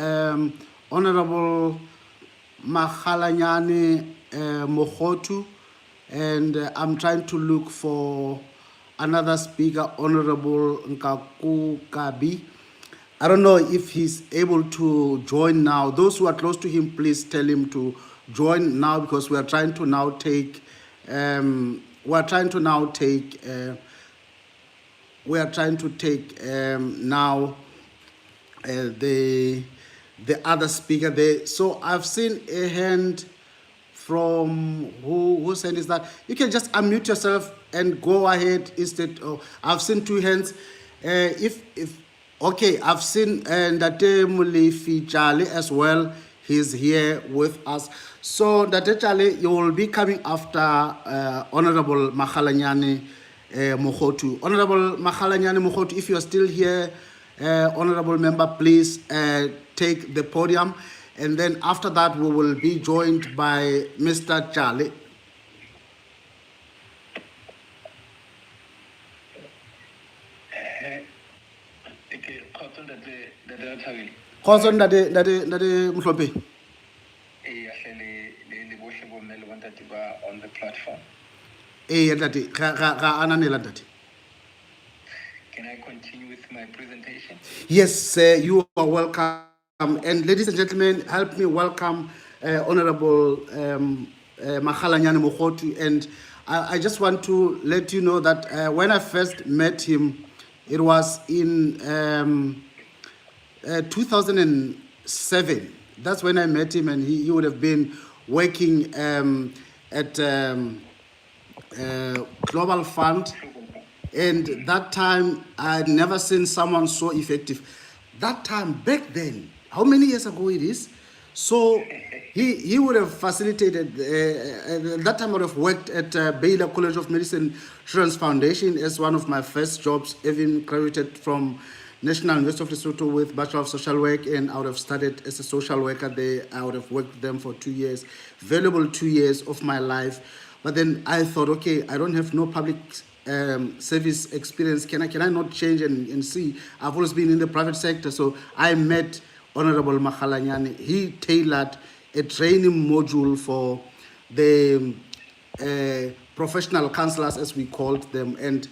Honorable Makhalanyane Mogotu, and I'm trying to look for another speaker, Honorable Nkaku Kabi. I don't know if he's able to join now. Those who are close to him, please tell him to join now, because we are trying to now take now the other speaker there. So I've seen a hand from whose hand is that? You can just unmute yourself and go ahead instead. I've seen two hands. Okay, I've seen Ndate Mulifi Charlie as well. He's here with us. So Ndate Charlie, you will be coming after Honorable Makhalanyane Mogotu. Honorable Makhalanyane Mogotu, if you are still here, honorable member, please take the podium. And then after that, we will be joined by Mr. Charlie. On the platform. Can I continue with my presentation? Yes, you are welcome. And ladies and gentlemen, help me welcome Honorable Makhalanyane Mogotu. And I just want to let you know that when I first met him, it was in 2007. That's when I met him, and he would have been working at Global Fund. And that time, I had never seen someone so effective. That time, back then, how many years ago it is? So he would have facilitated, that time I would have worked at Baylor College of Medicine Children's Foundation as one of my first jobs, even graduated from National University of Lesotho with Bachelor of Social Work, and I would have studied as a social worker there. I would have worked with them for 2 years, valuable 2 years of my life. But then I thought, okay, I don't have no public service experience. Can I not change and see? I've always been in the private sector. So I met Honorable Makhalanyane. He tailored a training module for the professional counselors, as we called them. And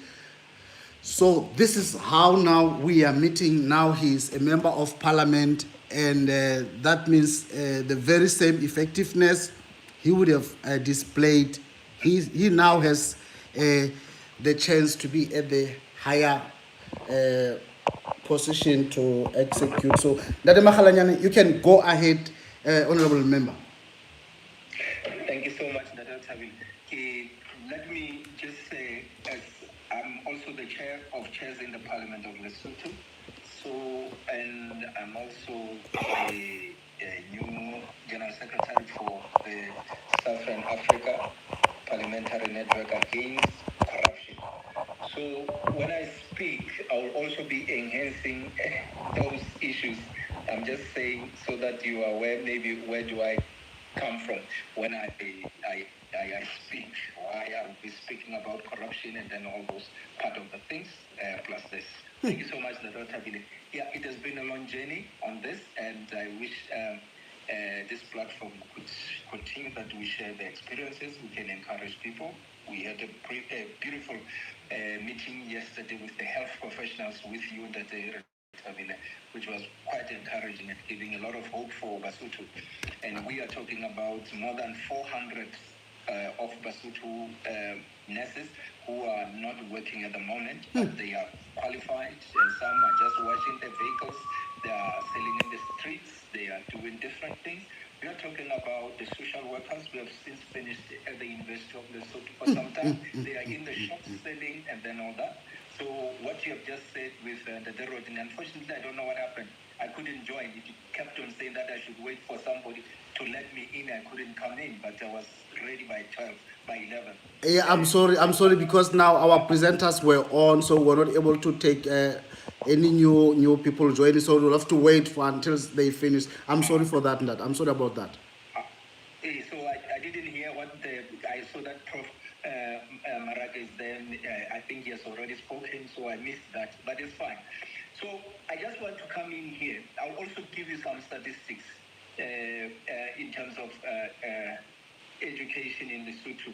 so this is how now we are meeting. Now he's a member of parliament, and that means the very same effectiveness he would have displayed. He now has the chance to be at the higher uh, position to execute. So, Dade Makhalanyane, you can go ahead, honorable member. Thank you so much, Retha-Billy. Let me just say, as I'm also the chair of chairs in the Parliament of Lesotho, so, and I'm also a new General Secretary for the Southern Africa Parliamentary Network Against Corruption. So when I speak, I will also be enhancing those issues. I'm just saying so that you are aware, maybe where do I come from when I speak, why I will be speaking about corruption and then all those part of the things, plus this. Thank you so much, Retha-Billy. Yeah, it has been a long journey on this, and I wish this platform could continue that we share the experiences, we can encourage people. We had a beautiful meeting yesterday with the health professionals with you, which was quite encouraging and giving a lot of hope for Basotho. And we are talking about more than 400 of Basotho nurses who are not working at the moment, but they are qualified, and some are just washing the vehicles, they are selling in the streets, they are doing different things. We are talking about the social workers. We have since finished at the University of Lesotho for some time. They are in the shops selling and then all that. So what you have just said with the road, and unfortunately I don't know what happened. I couldn't join. It kept on saying that I should wait for somebody to let me in. I couldn't come in, but I was ready by 12, by 11. Yeah, I'm sorry because now our presenters were on, so we're not able to take any new people joining. So we'll have to wait for until they finish. I'm sorry for that. I'm sorry about that. So I didn't hear what I saw that Prof. Maraga is there. I think he has already spoken, so I missed that, but it's fine. So I just want to come in here. I'll also give you some statistics in terms of education in Lesotho.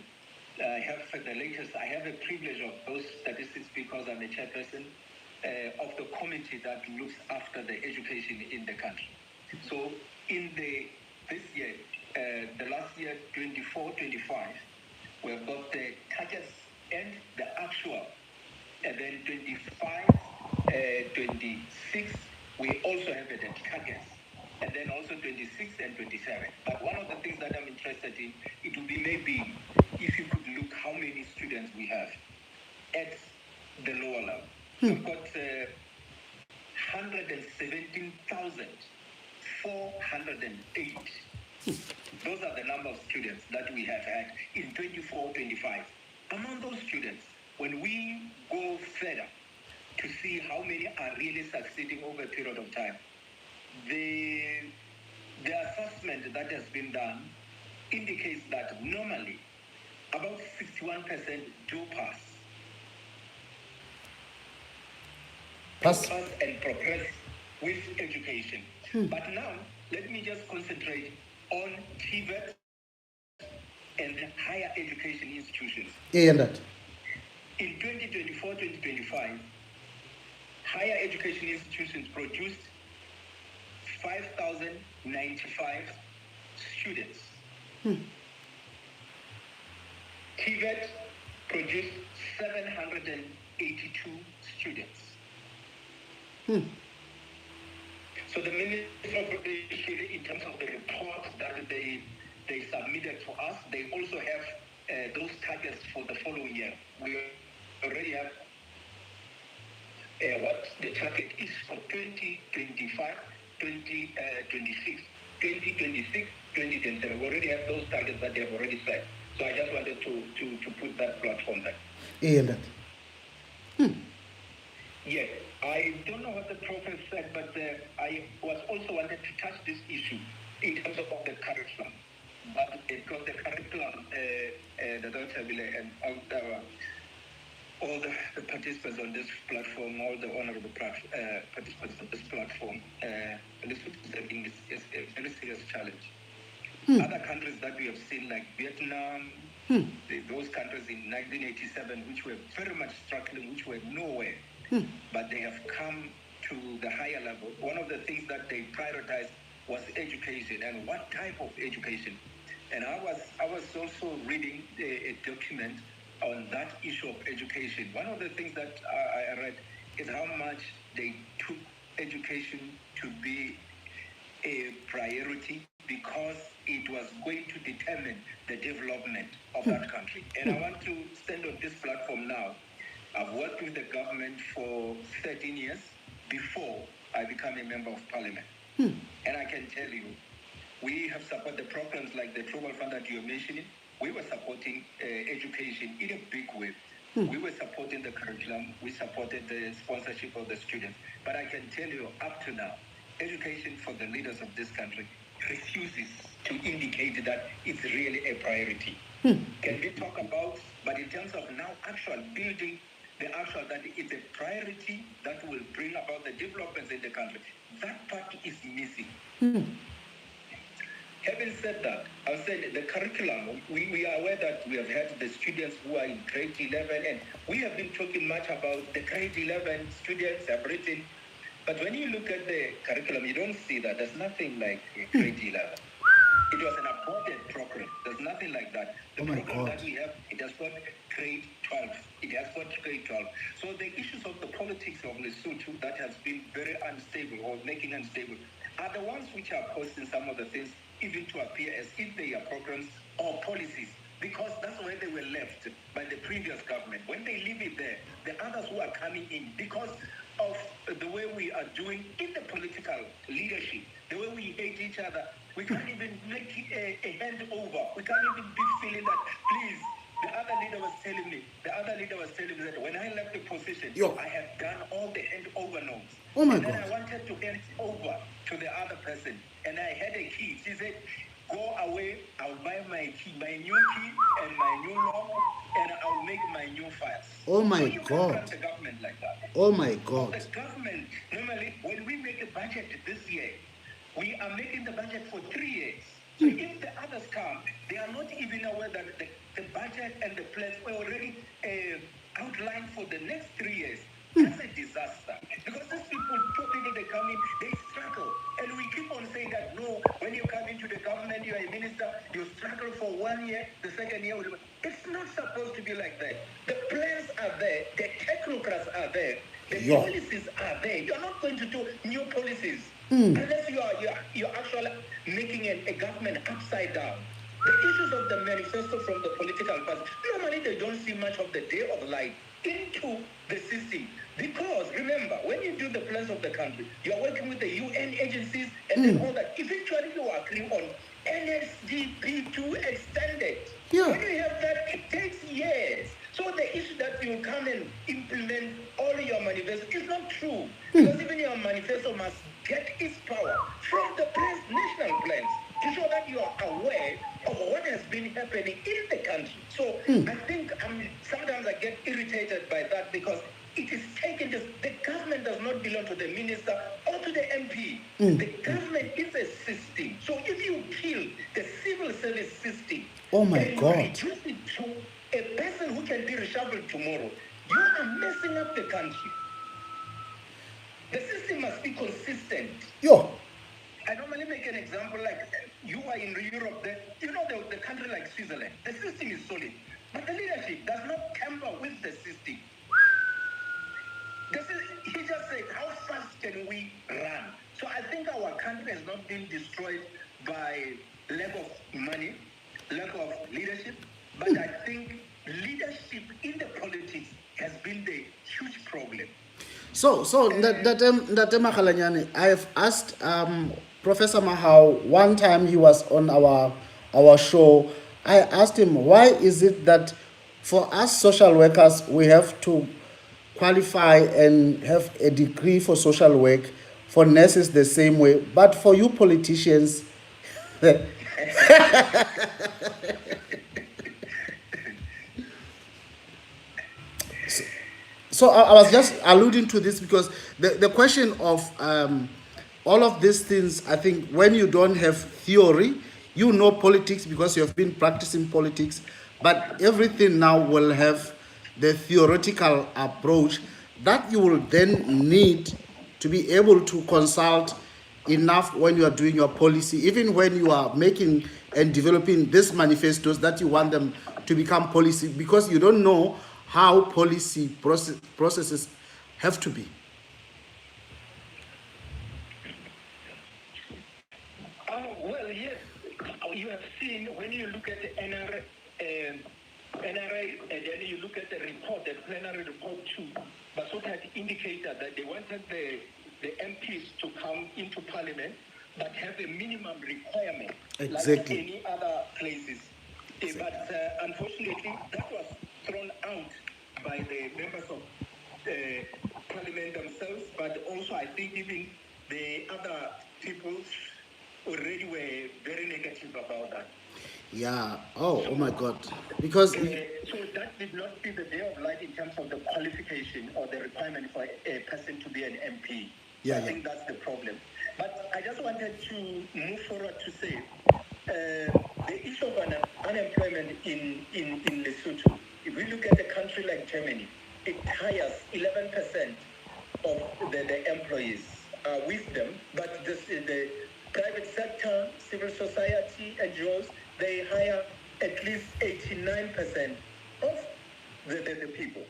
I have for the latest. I have a privilege of those statistics because I'm a chairperson of the committee that looks after the education in the country. So in this year, the last year, 24-25, we've got the targets and the actual, and then 25-26, we also have the targets, and then also 26 and 27. But one of the things that I'm interested in, it would be maybe if you could look how many students we have at the lower level. We've got 117,408. Those are the number of students that we have had in 24-25. Among those students, when we go further to see how many are really succeeding over a period of time, the assessment that has been done indicates that normally about 61% do pass. Pass and progress with education. But now, let me just concentrate on TVET and higher education institutions. Yeah, that. In 2024-2025, higher education institutions produced 5,095 students. TVET produced 782 students. So the Minister of Education, in terms of the report that they submitted to us, they also have those targets for the following year. We already have what the target is for 2025, 2026, 2026, 2027. We already have those targets that they have already set. So I just wanted to put that platform there. Yeah, that. Yes, I don't know what the Prof issue in terms of the curriculum. But because the curriculum, the Retha-Billy and all the participants on this platform, all the honorable participants on this platform, Lesotho is a very serious challenge. Other countries that we have seen, like Vietnam, those countries in 1987, which were very much struggling, which were nowhere, but they have come to the higher level. One of the things that they prioritized was education, and what type of education. And I was also reading a document on that issue of education. One of the things that I read is how much they took education to be a priority because it was going to determine the development of that country. And I want to stand on this platform now. I've worked with the government for 13 years before I became a member of parliament. And I can tell you, we have supported programs like the Global Fund that you're mentioning. We were supporting education in a big way. We were supporting the curriculum. We supported the sponsorship of the students. But I can tell you, up to now, education for the leaders of this country refuses to indicate that it's really a priority. Can we talk about, but in terms of now actual building, the actual that it's a priority that will bring about the developments in the country, that part is missing. Having said that, I've said the curriculum, we are aware that we have had the students who are in grade 11, and we have been talking much about the grade 11 students have written. But when you look at the curriculum, you don't see that. There's nothing like grade 11. It was an aborted program. There's nothing like that. The program that we have, it has got grade 12. It has got grade 12. So the issues of the politics of Lesotho that has been very unstable or making unstable are the ones which are causing some of the things even to appear as if they are programs or policies, because that's where they were left by the previous government. When they leave it there, the others who are coming in, because of the way we are doing in the political leadership, the way we hate each other, we can't even make a handover. We can't even be feeling that, please. The other leader was telling me that when I left the position, I had done all the handover notes. Oh my and then God. I wanted to hand it over to the other person, and I had a key. She said, go away, I'll buy my key, my new key and my new lock, and I'll make my new files. Oh my So you God. can't run the government like that. Oh my So God. the government, normally, when we make a budget this year, we are making the budget for 3 years. So if the others come, they are not even aware that the budget and the plans were already outlined for the next 3 years. That's a disaster. Because these people, poor people, they come in, they struggle. And we keep on saying that, no, when you come into the government, you're a minister, you struggle for 1 year, the second year, it's not supposed to be like that. The plans are there, the technocrats are there, the policies are there. You're not going to do new policies unless you're actually making a government upside down. The issues of the manifesto from the political parties, normally they don't see much of the day of light into the system. Because remember, when you do the plans of the country, you are working with the UN agencies and then all that. Eventually you are agreeing on NSDP2 extended. When you have that, it takes years. So the issue that you come and implement all your manifesto is not true. Because even your manifesto must get its power from the plans, national plans, to show that you are aware of what has been happening in the country. So I think sometimes I get irritated by that because it is taken, the government does not belong to the minister or to the MP. The government is a system. So if you kill the civil service system, and you reduce it to a person who can be reshuffled tomorrow, you are messing up the country. The system must be consistent. I normally make an example like you are in Europe, the country like Switzerland. The system is solid, but the leadership does not tamper with the system. He just said, how fast can we run? So I think our country has not been destroyed by lack of money, lack of leadership, but I think leadership in the politics has been the huge problem. So Ndate Makhalanyane, I have asked Professor Mahau one time he was on our show. I asked him, why is it that for us social workers we have to qualify and have a degree for social work, For nurses, the same way. But for you politicians, so I was just alluding to this because the question of all of these things, I think when you don't have theory, you know politics because you have been practicing politics, but everything now will have the theoretical approach that you will then need to be able to consult enough when you are doing your policy, even when you are making and developing these manifestos that you want them to become policy, because you don't know how policy processes have to be. Well, yes, you have seen when you look at the NRA, and then you look at the report, the plenary report too, Basotho had indicated that they wanted the MPs to come into parliament, but have a minimum requirement, like Exactly. any other places. But unfortunately, that was thrown out by the members of parliament themselves, but also I think even the other people already were very negative about that. Yeah. Oh my God. Because So that did not see the day of light in terms of the qualification or the requirement for a person to be an MP. So I think that's the problem. But I just wanted to move forward to say the issue of unemployment in Lesotho. If we look at a country like Germany, it hires 11% of the employees with them, but the private sector, civil society, NGOs, they hire at least 89% of the people.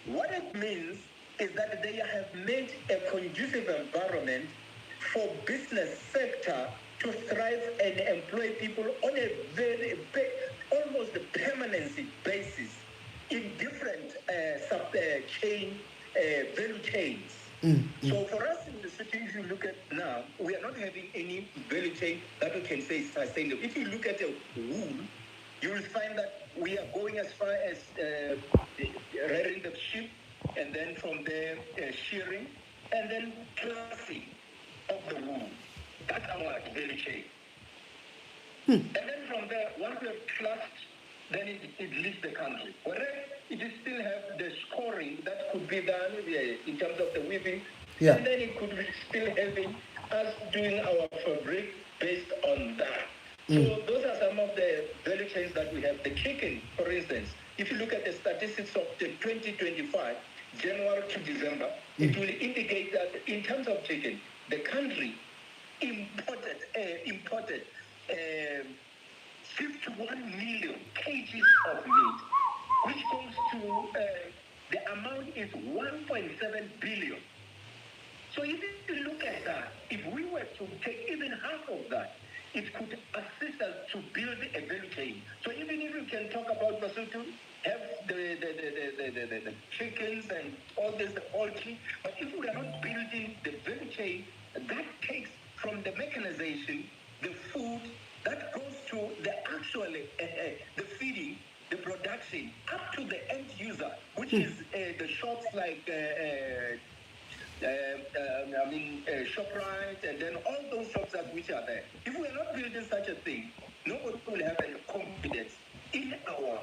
What it means is that they have made a conducive environment for business sector to thrive and employ people on a very big, almost permanency basis in different value chains. So for us in the city, if you look at now, we are not having any value chain that we can say is sustainable. If you look at the wool, you will find that we are going as far as rearing the sheep, and then from there shearing, and then classing of the wool. That's our value chain. And then from there, once we have classed, then it leaves the country. Whereas it is still have the scoring that could be done in terms of the weaving, and then it could be still having us doing our fabric based on that. So those are some of the value chains that we have. The chicken, for instance, if you look at the statistics of the 2025, January to December, it will indicate that in terms of chicken, the country imported 51 million kgs of meat, which goes to the amount is 1.7 billion. So if you look at that, if we were to take even half of that, it could assist us to build a value chain. So even if we can talk about Basotho, have the chickens and all this, the poultry, but if we are not building the value chain, that takes from the mechanization, the food, that goes to the actual, the feeding, the production, up to the end user, which is the shops like ShopRite, and then all those shops that which are there. If we are not building such a thing, nobody will have any confidence in our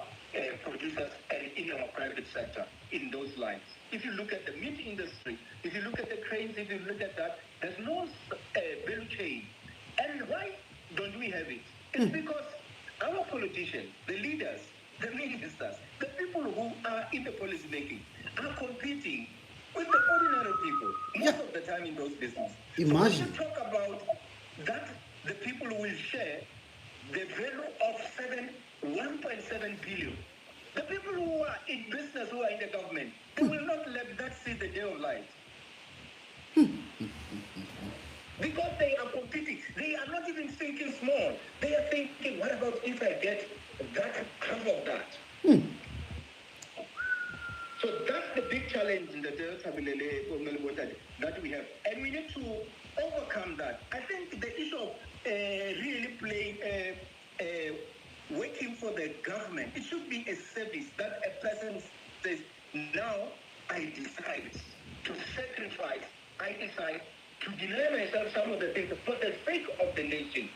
producers and in our private sector in those lines. If you look at the meat industry, if you look at the cranes, if you look at that, there's no value chain. And why don't we have it? It's because our politicians, the leaders, the ministers, the people who are in the policy making are competing with the ordinary people most of the time in those businesses. Imagine. So when you talk about that, the people will share the value of 1.7 billion. The people who are in business, who are in the government, they will not let that see the day of light. Because they are competing. They are not even thinking small. They are thinking, what about if I get that half of that? So that's the big challenge in the that we have. And we need to overcome that. I think the issue of really playing, waiting for the government, it should be a service that a person says, now I decide to sacrifice, I decide to deny myself some of the things for the sake of the nation.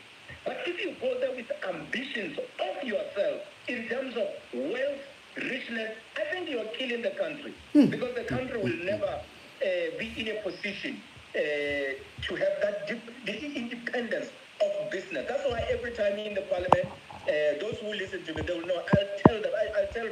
But if you go there with ambitions of yourself in terms of wealth, richness, I think you're killing the country. Because the country will never be in a position to have that the independence of business. That's why every time in the parliament, those who listen to me, they will know. I'll tell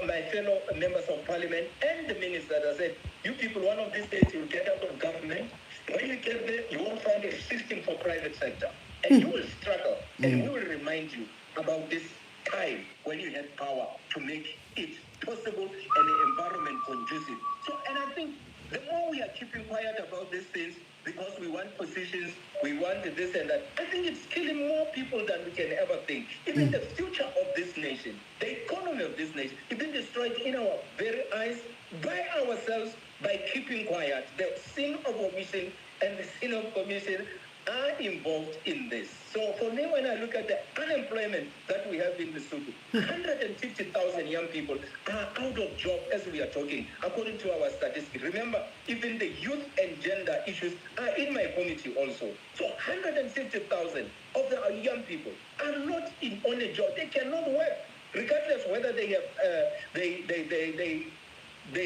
my fellow members of parliament and the ministers, I said, you people, one of these days you'll get out of government. When you get there, you won't find a system for private sector. And you will struggle. And we will remind you about this time when you had power to make it possible and the environment conducive. So, and I think the more we are keeping quiet about these things, because we want positions, we want this and that, I think it's killing more people than we can ever think. Even the future of this nation, the economy of this nation, is being destroyed in our very eyes by ourselves by keeping quiet. The sin of omission and the sin of commission are involved in this. So for me, when I look at the unemployment that we have in Lesotho, 150,000 young people are out of job as we are talking, according to our statistics. Remember, even the youth and gender issues are in my committee also. So 150,000 of the young people are not on a job. They cannot work, regardless whether they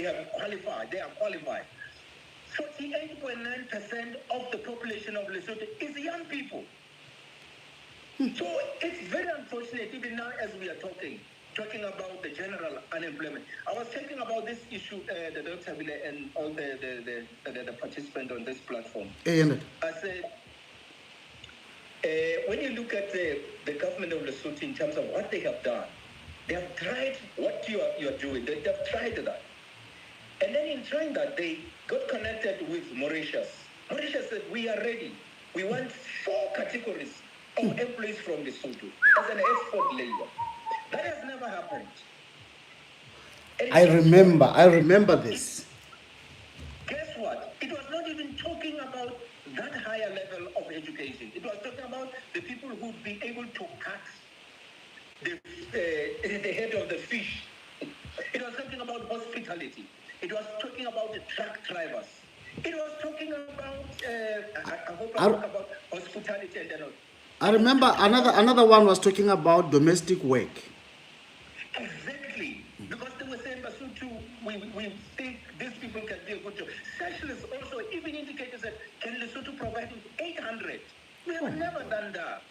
have qualified. They are qualified. 48.9% of the population of Lesotho is young people. So it's very unfortunate, even now as we are talking about the general unemployment. I was talking about this issue, the Retha-Billy and all the participants on this platform. I said, when you look at the government of Lesotho in terms of what they have done, they have tried what you are doing. They have tried that. And then in trying that, they got connected with Mauritius. Mauritius said, we are ready. We want 4 categories of employees from Lesotho as an export labor. That has never happened. I remember this. Guess what? It was not even talking about that higher level of education. It was talking about the people who would be able to cut the head of the fish. It was talking about hospitality. It was talking about the truck drivers. It was talking about, I hope I talk about hospitality and all. I remember another one was talking about domestic work. Exactly. Because they were saying, Basutu, we think these people can do a good job. Specialists also even indicated that, can Lesotho provide 800? We have never done that.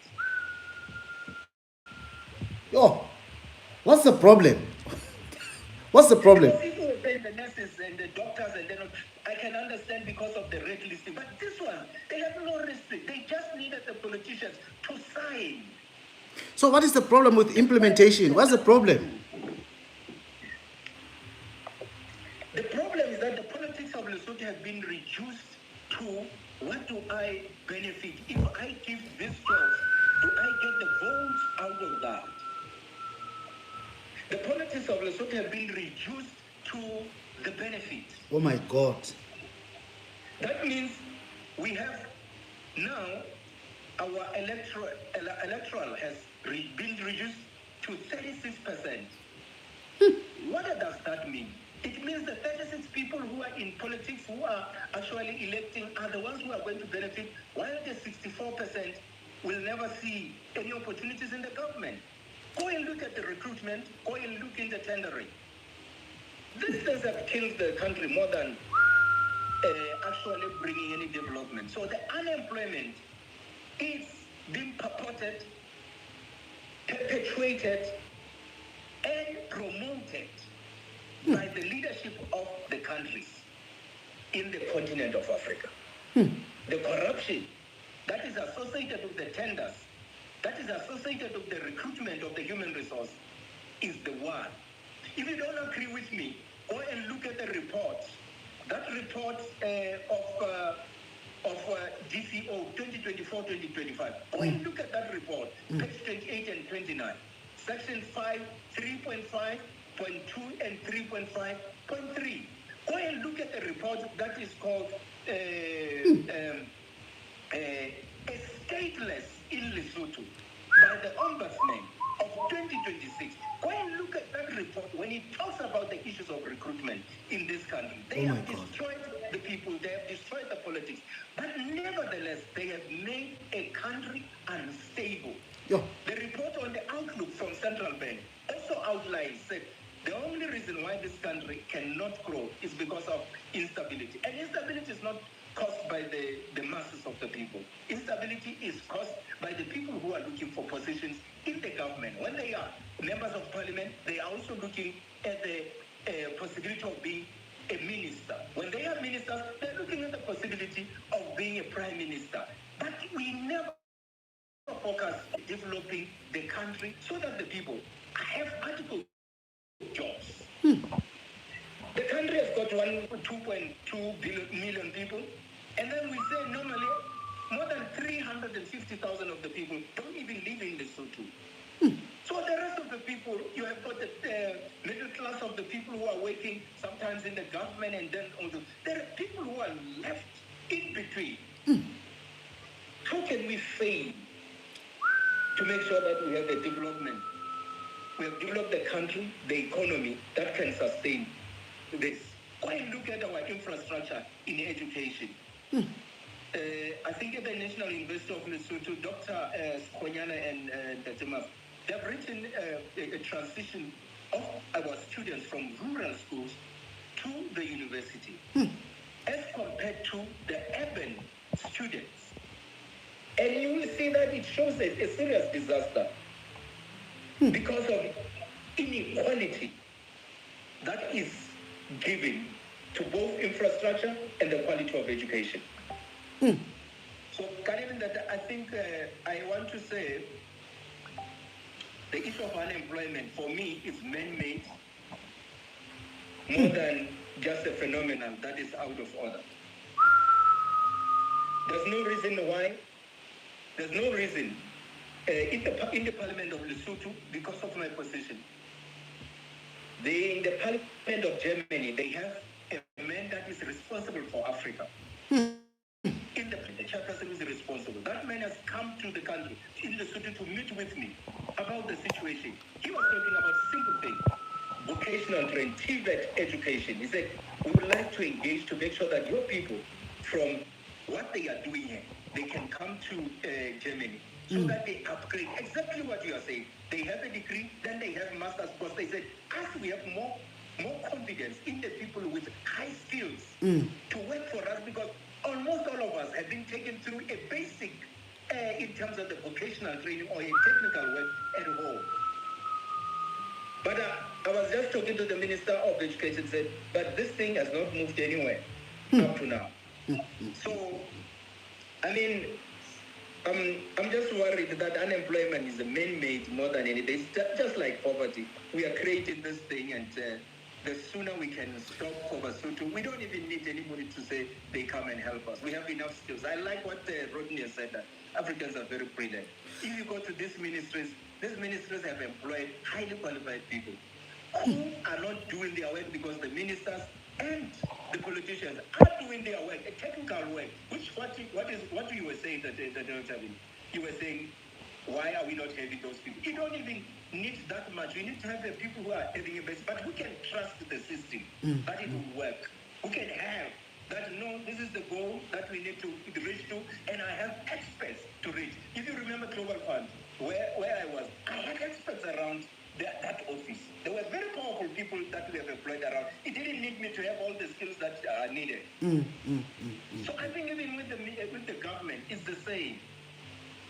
Oh, what's the problem? What's the problem? Because people were saying the nurses and the doctors and then I can understand because of the red listing. But this one, they have no restrict. They just needed the politicians to sign. So what is the problem with implementation? What's the problem? The problem is that the politics of Lesotho have been reduced to what do I benefit? If I give this jobs, do I get the votes out of that? The politics of Lesotho have been reduced to the benefit. Oh my God. That means we have now our electoral has been reduced to 36%. What does that mean? It means the 36 people who are in politics who are actually electing are the ones who are going to benefit, while the 64% will never see any opportunities in the government. Go and look at the recruitment, go and look in the tendering. These things have killed the country more than actually bringing any development. So the unemployment is being purported, perpetuated, and promoted by the leadership of the countries in the continent of Africa. The corruption that is associated with the tenders, that is associated with the recruitment of the human resource is the one. If you don't agree with me, go and look at the report. That report of GCO 2024-2025. Go and look at that report, page 28 and 29. Section 5, 3.5.2 and 3.5.3. Go and look at the report that is called a stateless in Lesotho by the Ombudsman of 2026. Go and look at that report when it talks about the issues of recruitment in this country. They have destroyed the people, they have destroyed the politics. But nevertheless, they have made a country unstable. Yeah. The report on the outlook from Central Bank also outlines that the only reason why this country cannot grow is because of instability. And instability is not caused by the masses of the people. Instability is caused by the people who are looking for positions in the government. When they are members of parliament, they are also looking at the possibility of being a minister. When they are ministers, they're looking at the possibility of being a prime minister. But we never focus on developing the country so that the people have article jobs. The country has got 2.2 million people, and then we say normally more than 350,000 of the people don't even live in Lesotho. So the rest of the people, you have got the middle class of the people who are working sometimes in the government, and then also there are people who are left in between. How can we fail to make sure that we have a development? We have developed the country, the economy that can sustain this. Go and look at our infrastructure in education. I think at the National University of Lesotho, Dr. Skonyana and Datemas, they've written a transition of our students from rural schools to the university as compared to the urban students. And you will see that it shows a serious disaster because of inequality that is given to both infrastructure and the quality of education. So, Karim, that I think I want to say the issue of unemployment for me is man-made more than just a phenomenon that is out of order. There's no reason why. There's no reason in the Parliament of Lesotho, because of my position. In the Parliament of Germany, they have a man that is responsible for Africa. In the chairperson is responsible. That man has come to the country in Lesotho to meet with me about the situation. He was talking about simple things, vocational training, TVET education. He said, we would like to engage to make sure that your people, from what they are doing here, they can come to Germany so that they upgrade. Exactly what you are saying. They have a degree, then they have master's, because they said, as we have more confidence in the people with high skills to work for us, because almost all of us have been taken through a basic, in terms of the vocational training or a technical work at home. But I was just talking to the Minister of Education, said, but this thing has not moved anywhere up to now. So, I mean, I'm just worried that unemployment is a man-made more than anything. It's just like poverty. We are creating this thing, and the sooner we can stop poverty, we don't even need anybody to say they come and help us. We have enough skills. I like what Rodney has said, that Africans are very brilliant. If you go to these ministries have employed highly qualified people who are not doing their work because the ministers and the politicians are doing their work, a technical work, which what you were saying, that you were saying, why are we not having those people? You don't even need that much. You need to have the people who are having a base, but who can trust the system, that it will work. Who can have that, no, this is the goal that we need to reach to, and I have experts to reach. If you remember Global Fund, where I was, I had experts around that office. There were very powerful people that we have employed around. It didn't need me to have all the skills that are needed. So I think even with the government, it's the same.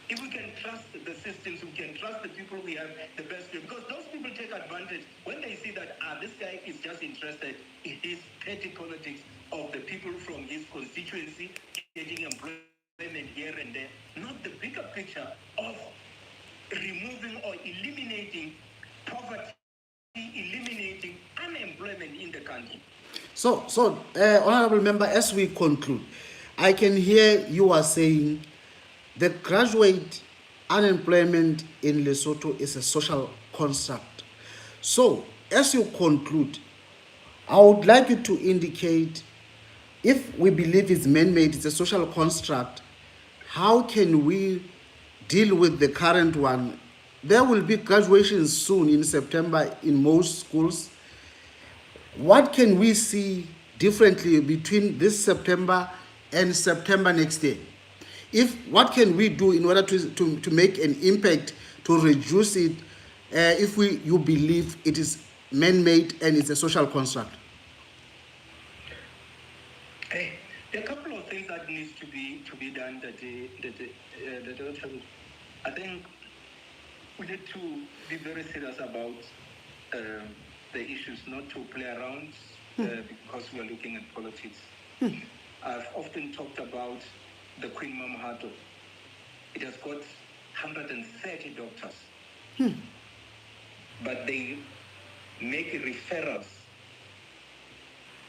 If we can trust the systems, we can trust the people we have the best with. Because those people take advantage when they see that this guy is just interested in his petty politics of the people from his constituency getting employment here and there, not the bigger picture of removing or eliminating poverty, eliminating unemployment in the country. So, Honorable Member, as we conclude, I can hear you are saying the graduate unemployment in Lesotho is a social construct. So, as you conclude, I would like you to indicate, if we believe it's man-made, it's a social construct, how can we deal with the current one? There will be graduations soon in September in most schools. What can we see differently between this September and September next year? What can we do in order to make an impact to reduce it, if you believe it is man-made and it's a social construct? There are a couple of things that needs to be done. I think we need to be very serious about the issues, not to play around because we are looking at politics. I've often talked about the Queen Mama Hato. It has got 130 doctors, but they make referrals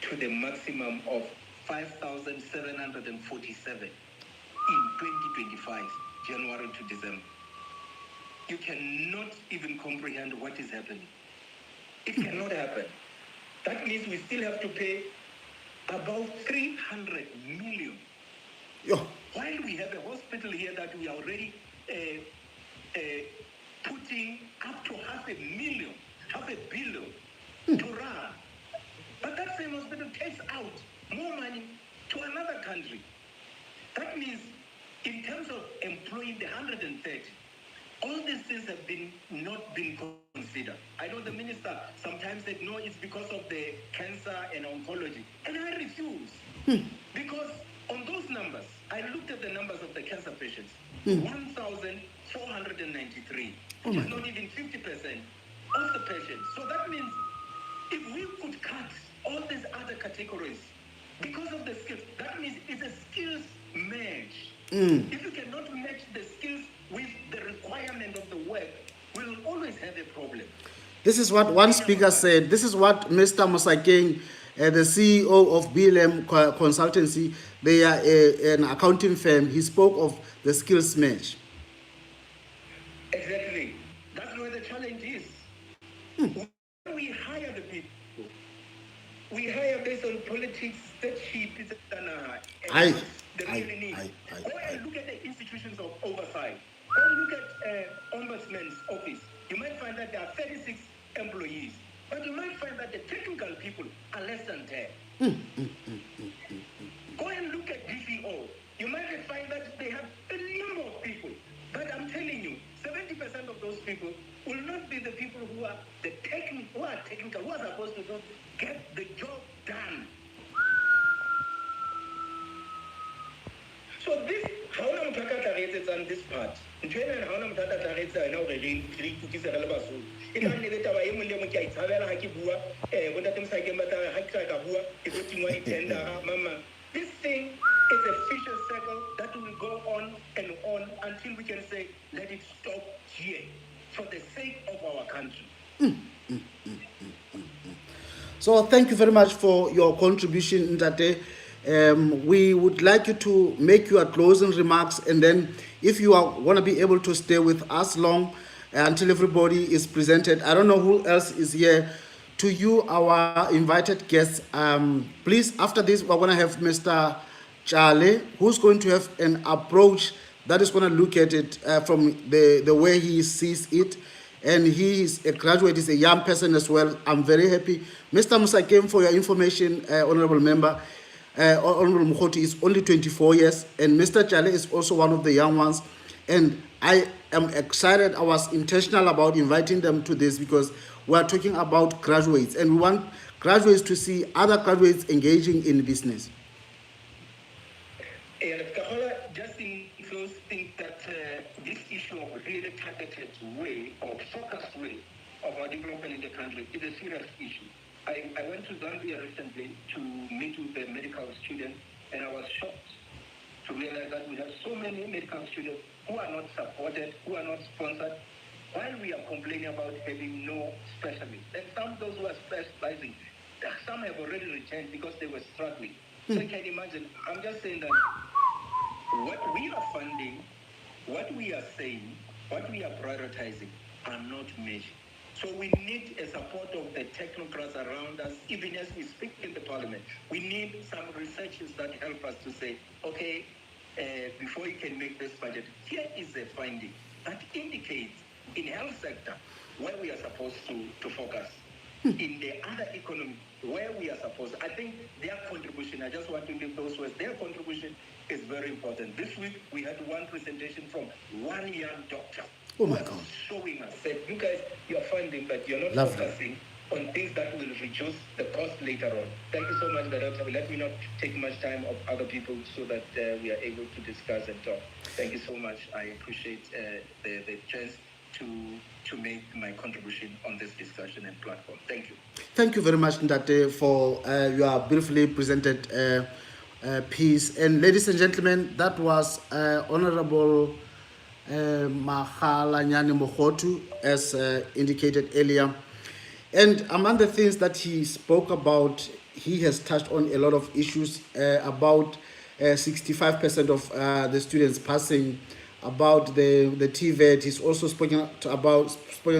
to the maximum of 5,747 in 2025, January to December. You cannot even comprehend what is happening. It cannot happen. That means we still have to pay about 300 million. Yeah. While we have a hospital here that we are already putting up to half a billion to run. But that same hospital takes out more money to another country. That means in terms of employing the 130, all these things have not been considered. I know the minister sometimes said, no, it's because of the cancer and oncology. And I refuse. Because on those numbers, I looked at the numbers of the cancer patients, 1,493, which is not even 50% of the patients. So that means if we could cut all these other categories because of the skills, that means it's a skills match. If you cannot match the skills with the requirement of the work, we'll always have a problem. This is what one speaker said. This is what Mr. Mosakeng, the CEO of BLM Consultancy, they are an accounting firm. He spoke of the skills match. Exactly. That's where the challenge is. When we hire the people, we hire based on politics, the cheap is the really need. Go and look at the institutions of oversight. Go and look at Ombudsman's office. You might find that there are 36 employees, but you might find that the technical people are less than 10. Go and look at DCO. You might find that they have a number of people, but I'm telling you, 70% of those people will not be the people who are technical, who are supposed to get the job done. So this, how long on this part? How long this thing is a vicious circle that will go on and on until we can say, let it stop here for the sake of our country. So thank you very much for your contribution, Ndate. We would like you to make your closing remarks, and then if you want to be able to stay with us long until everybody is presented. I don't know who else is here. To you, our invited guests, please, after this, we're going to have Mr. Charlie, who's going to have an approach that is going to look at it from the way he sees it. And he is a graduate, he's a young person as well. I'm very happy. Mr. Mosakeng, for your information, Honorable Member, Honorable Mkhoti is only 24 years, and Mr. Chale is also one of the young ones. And I am excited. I was intentional about inviting them to this because we are talking about graduates, and we want graduates to see other graduates engaging in business. Just in close, think that this issue of really targeted way or focused way of our development in the country is a serious issue. I went to Zambia recently to meet with the medical students, and I was shocked to realize that we have so many medical students who are not supported, who are not sponsored, while we are complaining about having no specialists. And some of those who are specializing, some have already returned because they were struggling. So you can imagine, I'm just saying that what we are funding, what we are saying, what we are prioritizing are not measured. So we need a support of the technocrats around us, even as we speak in the parliament. We need some researchers that help us to say, okay, before you can make this budget, here is a finding that indicates in health sector where we are supposed to focus. in the other economy where we are supposed. I think their contribution, I just want to leave those words, their contribution is very important. This week we had one presentation from one young doctor. Oh my God. Showing us that you guys, you're funding, but you're not Lovely. focusing on things that will reduce the cost later on. Thank you so much, Director. Let me not take much time of other people so that we are able to discuss and talk. Thank you so much. I appreciate the chance to make my contribution on this discussion and platform. Thank you. Thank you very much, Ndate, for your beautifully presented piece. And ladies and gentlemen, that was Honorable Mahalanyani Mohotu, as indicated earlier. And among the things that he spoke about, he has touched on a lot of issues about 65% of the students passing, about the TVET. He's also spoken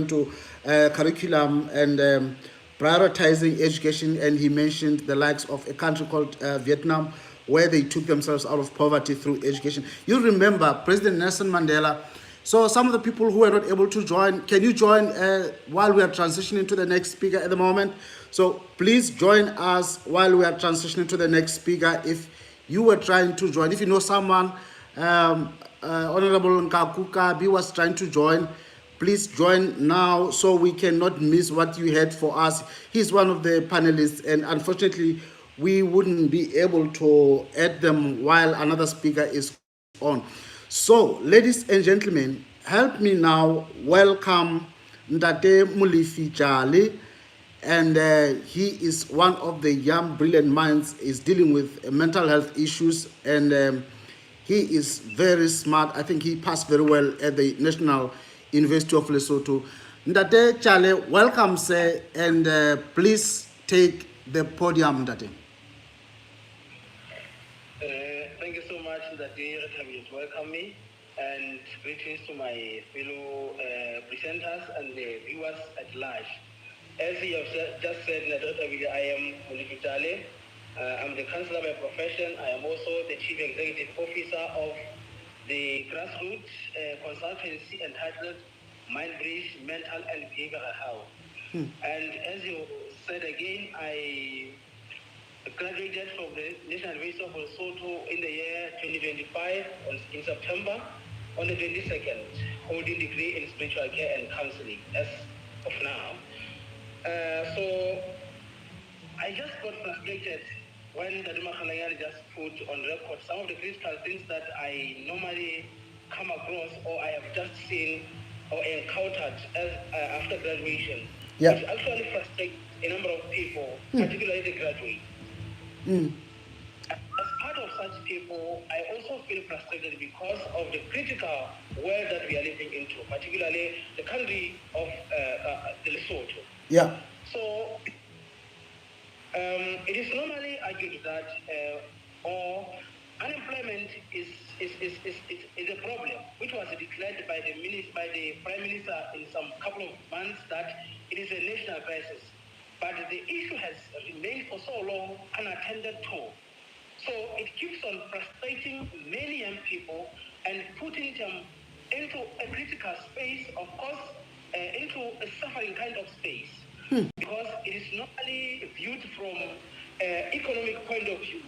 to curriculum and prioritizing education, and he mentioned the likes of a country called Vietnam, where they took themselves out of poverty through education. You remember President Nelson Mandela. So some of the people who are not able to join, can you join while we are transitioning to the next speaker at the moment? So please join us while we are transitioning to the next speaker. If you were trying to join, if you know someone, Honorable Nkaku Kabi was trying to join, please join now so we cannot miss what you had for us. He's one of the panelists, and unfortunately, we wouldn't be able to add them while another speaker is on. So, ladies and gentlemen, help me now welcome Ndate Mulifi Jali, and he is one of the young brilliant minds. Is dealing with mental health issues, and he is very smart. I think he passed very well at the National University of Lesotho. Ndate Chale, welcome, sir, and please take the podium, Ndate. Thank you so much that you have welcomed me, and greetings to my fellow presenters and the viewers at large. As you have just said, Retha-Billy, I am Mulifi Jale. I'm the counselor by profession. I am also the chief executive officer of the grassroots consultancy entitled Mindbridge Mental and Behavioral Health. And as you said again, I graduated from the National University of Lesotho in the year 2025 in September on the 22nd, holding degree in spiritual care and counseling as of now. So I just got frustrated when Daduma Khalayari just put on record some of the critical things that I normally come across or I have just seen or encountered as, after graduation, which actually frustrates a number of people, particularly the graduates. As part of such people, I also feel frustrated because of the critical world that we are living into, particularly the country of the Lesotho. Yeah. So it is normally argued that unemployment is a problem, which was declared by the Prime Minister in some couple of months that it is a national crisis. But the issue has remained for so long unattended to. So it keeps on frustrating many young people and putting them into a critical space, of course, into a suffering kind of space. Because it is normally viewed from an economic point of view.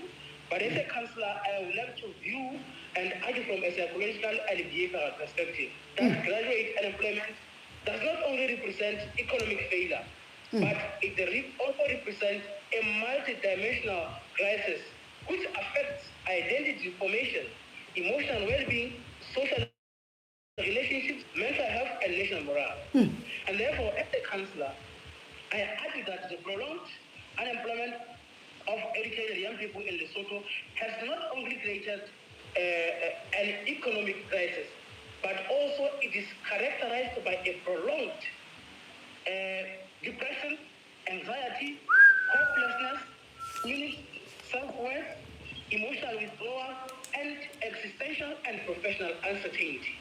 But as a counselor, I would like to view and argue from a psychological and behavioral perspective that graduate unemployment does not only represent economic failure, but it also represents a multidimensional crisis which affects identity formation, emotional well-being, social relationships, mental health, and national morale. And therefore, as a counselor, I argue that the prolonged unemployment of educated young people in Lesotho has not only created an economic crisis, but also it is characterized by a prolonged depression, anxiety, hopelessness, diminished self-worth, emotional withdrawal, and existential and professional uncertainty.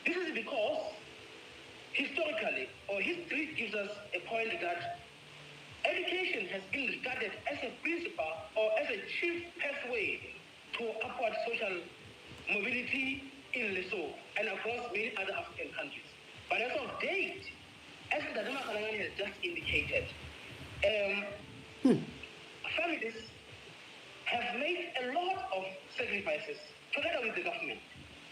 This is because historically, or history gives us a point that education has been regarded as a principal or as a chief pathway to upward social mobility in Lesotho and across many other African countries. But as of date, as Daduma Khalangani has just indicated, families have made a lot of sacrifices together with the government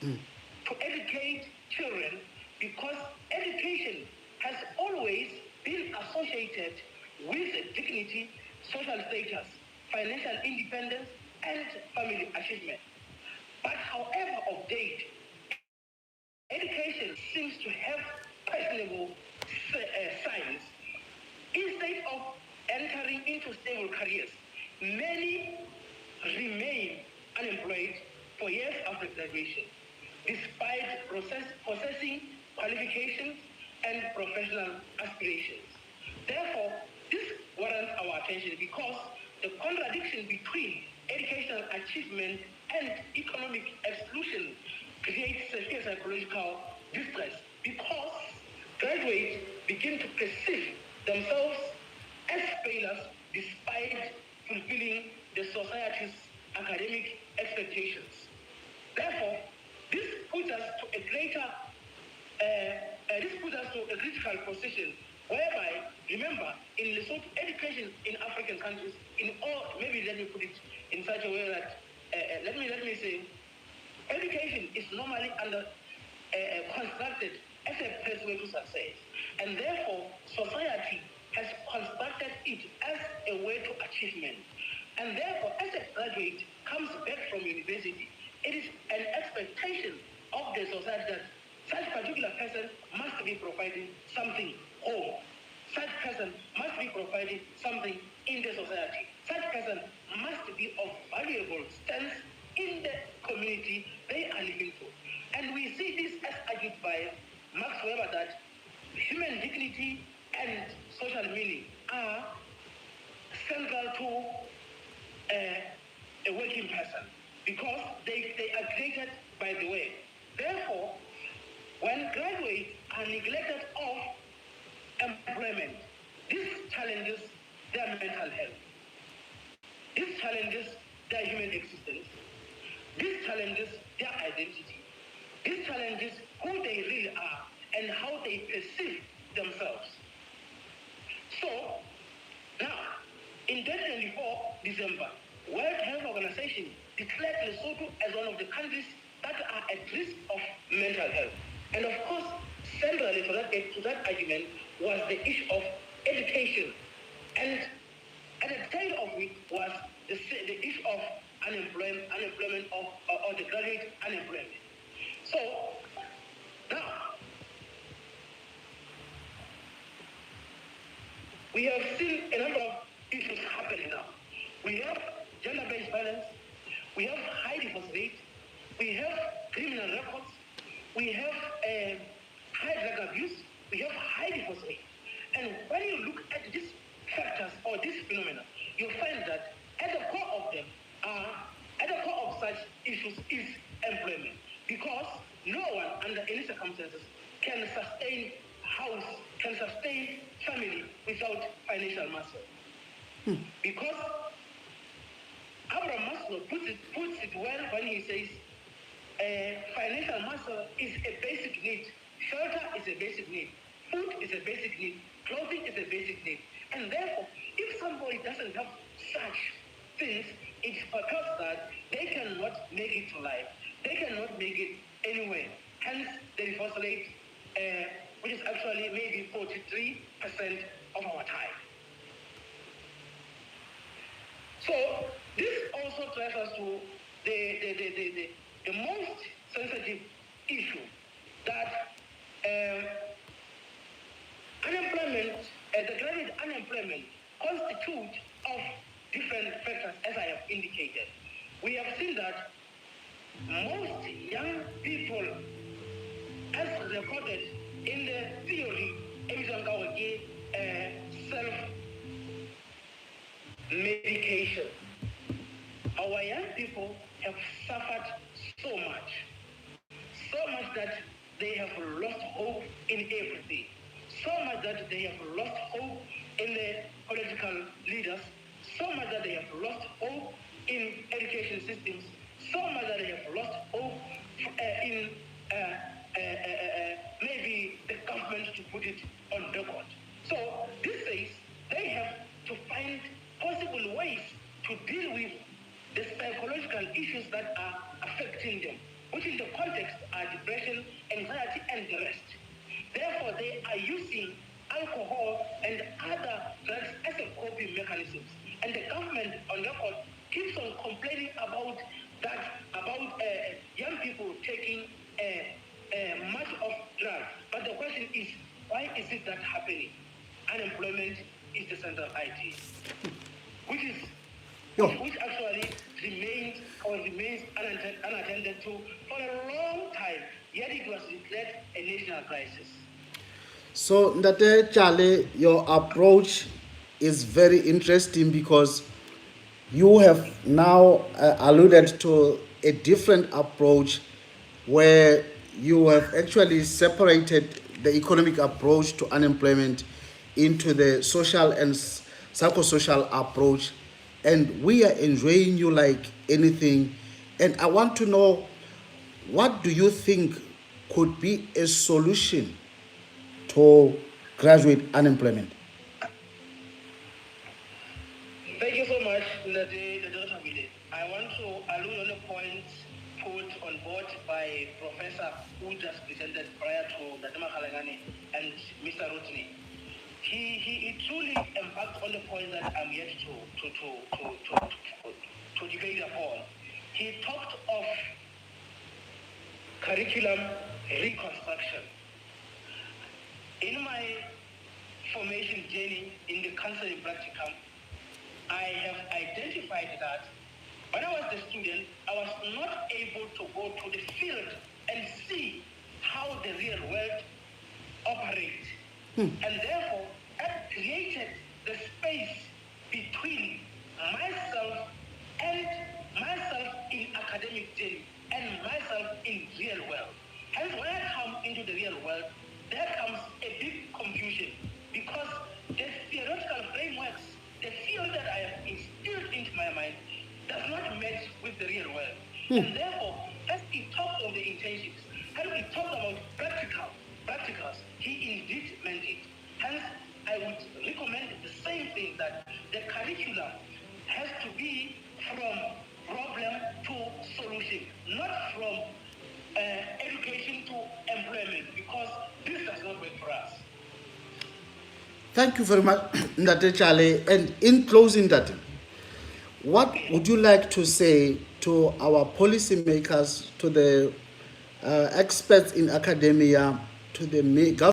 to educate children, because education has always been associated with dignity, social status, financial independence, and family achievement. But however of date, education seems to have questionable signs. Instead of entering into stable careers, many remain unemployed for years after graduation, despite possessing qualifications and professional aspirations. Therefore, this warrants our attention because the contradiction between educational achievement and economic exclusion creates severe psychological distress, because graduates begin to perceive themselves as failures despite fulfilling the society's academic expectations. Therefore, this puts us to a critical position whereby, remember, in Lesotho, education in African countries, maybe let me put it in such a way that, let me say, education is normally constructed as a pathway to success, and therefore society has constructed it as a way to achievement. And therefore, as a graduate comes back from university, it is an expectation of the society that such particular person must be providing something home. Such person must be providing something in the society. Such person must be of valuable stance in the community they are living to. And we see this as argued by Max Weber that human dignity and social meaning are central to a working person, because they are created by the way. Therefore, when graduates are neglected of employment, this challenges their mental health. This challenges their human existence. This challenges their identity. This challenges who they really are and how they perceive themselves. So, now, in 2024 December, World Health Organization declared Lesotho as one of the countries that are at risk of mental health. And of course, centrally to that argument was the issue of education. And at the tail of it was the issue of unemployment or the graduate unemployment. So, now, we have seen a number of issues happening now. We have gender-based violence, we have high divorce rate, we have criminal records, we have high drug abuse, we have high divorce rate. And when you look at these factors or this phenomena, you find that at the core of such issues is employment, because no one under any circumstances can sustain family without financial muscle. Because Abraham Maslow puts it well when he says financial muscle is a basic need, shelter is a basic need, food is a basic need, clothing is a basic need. And therefore, if somebody doesn't have such things, it's because that they cannot make it to life. They cannot make it anywhere. Hence, the divorce rate, which is actually maybe 43% of our time. So this also drives us to the most sensitive issue, that unemployment, the graduate unemployment constitutes of different factors, as I have indicated. We have seen that most young people, as recorded in the theory, self-medication, our young people have suffered so much that they have lost hope in everything, so much that they have lost hope in the political leaders, so much that they have lost hope in education systems, so much that they have lost hope in maybe the government, to put it on record. So this says they have to find possible ways to deal with the psychological issues that are affecting them, which in the context are depression, anxiety, and the rest. Therefore, they are using alcohol and other drugs as a coping mechanisms. And the government on record keeps on complaining about that, about young people taking much of drugs. But the question is, why is it that happening? Unemployment is the central idea, which actually remains unattended to for a long time, yet it was declared a national crisis. So, Ndate Chale, your approach is very interesting because you have now alluded to a different approach where you have actually separated the economic approach to unemployment into the social and psychosocial approach, and we are enjoying you like anything. And I want to know, what do you think could be a solution to graduate unemployment? Thank you so much, Retha-Billy. I want to allude on a point put on board by Professor who just presented prior to Dadema Kalangani and Mr. Rutney. He truly embarked on the point that I'm yet to debate upon. He talked of curriculum reconstruction. In my formation journey in the counseling practicum, I have identified that when I was a student, I was not able to go to the field and see how the real world operates. And therefore, that created the space between myself in academic journey and myself in real world. Hence, when I come into the real world, there comes a big confusion because the theoretical frameworks, the field that I have instilled into my mind, does not match with the real world. And therefore, as he talked of the intentions, as he talked about practicals, he indeed meant it. Hence, I would recommend the same thing, that the curriculum has to be from problem to solution, not from education to employment, because this does not work for us. Thank you very much, Ndate Chale. And in closing, Ndate, what would you like to say to our policymakers, to the experts in academia, to the government?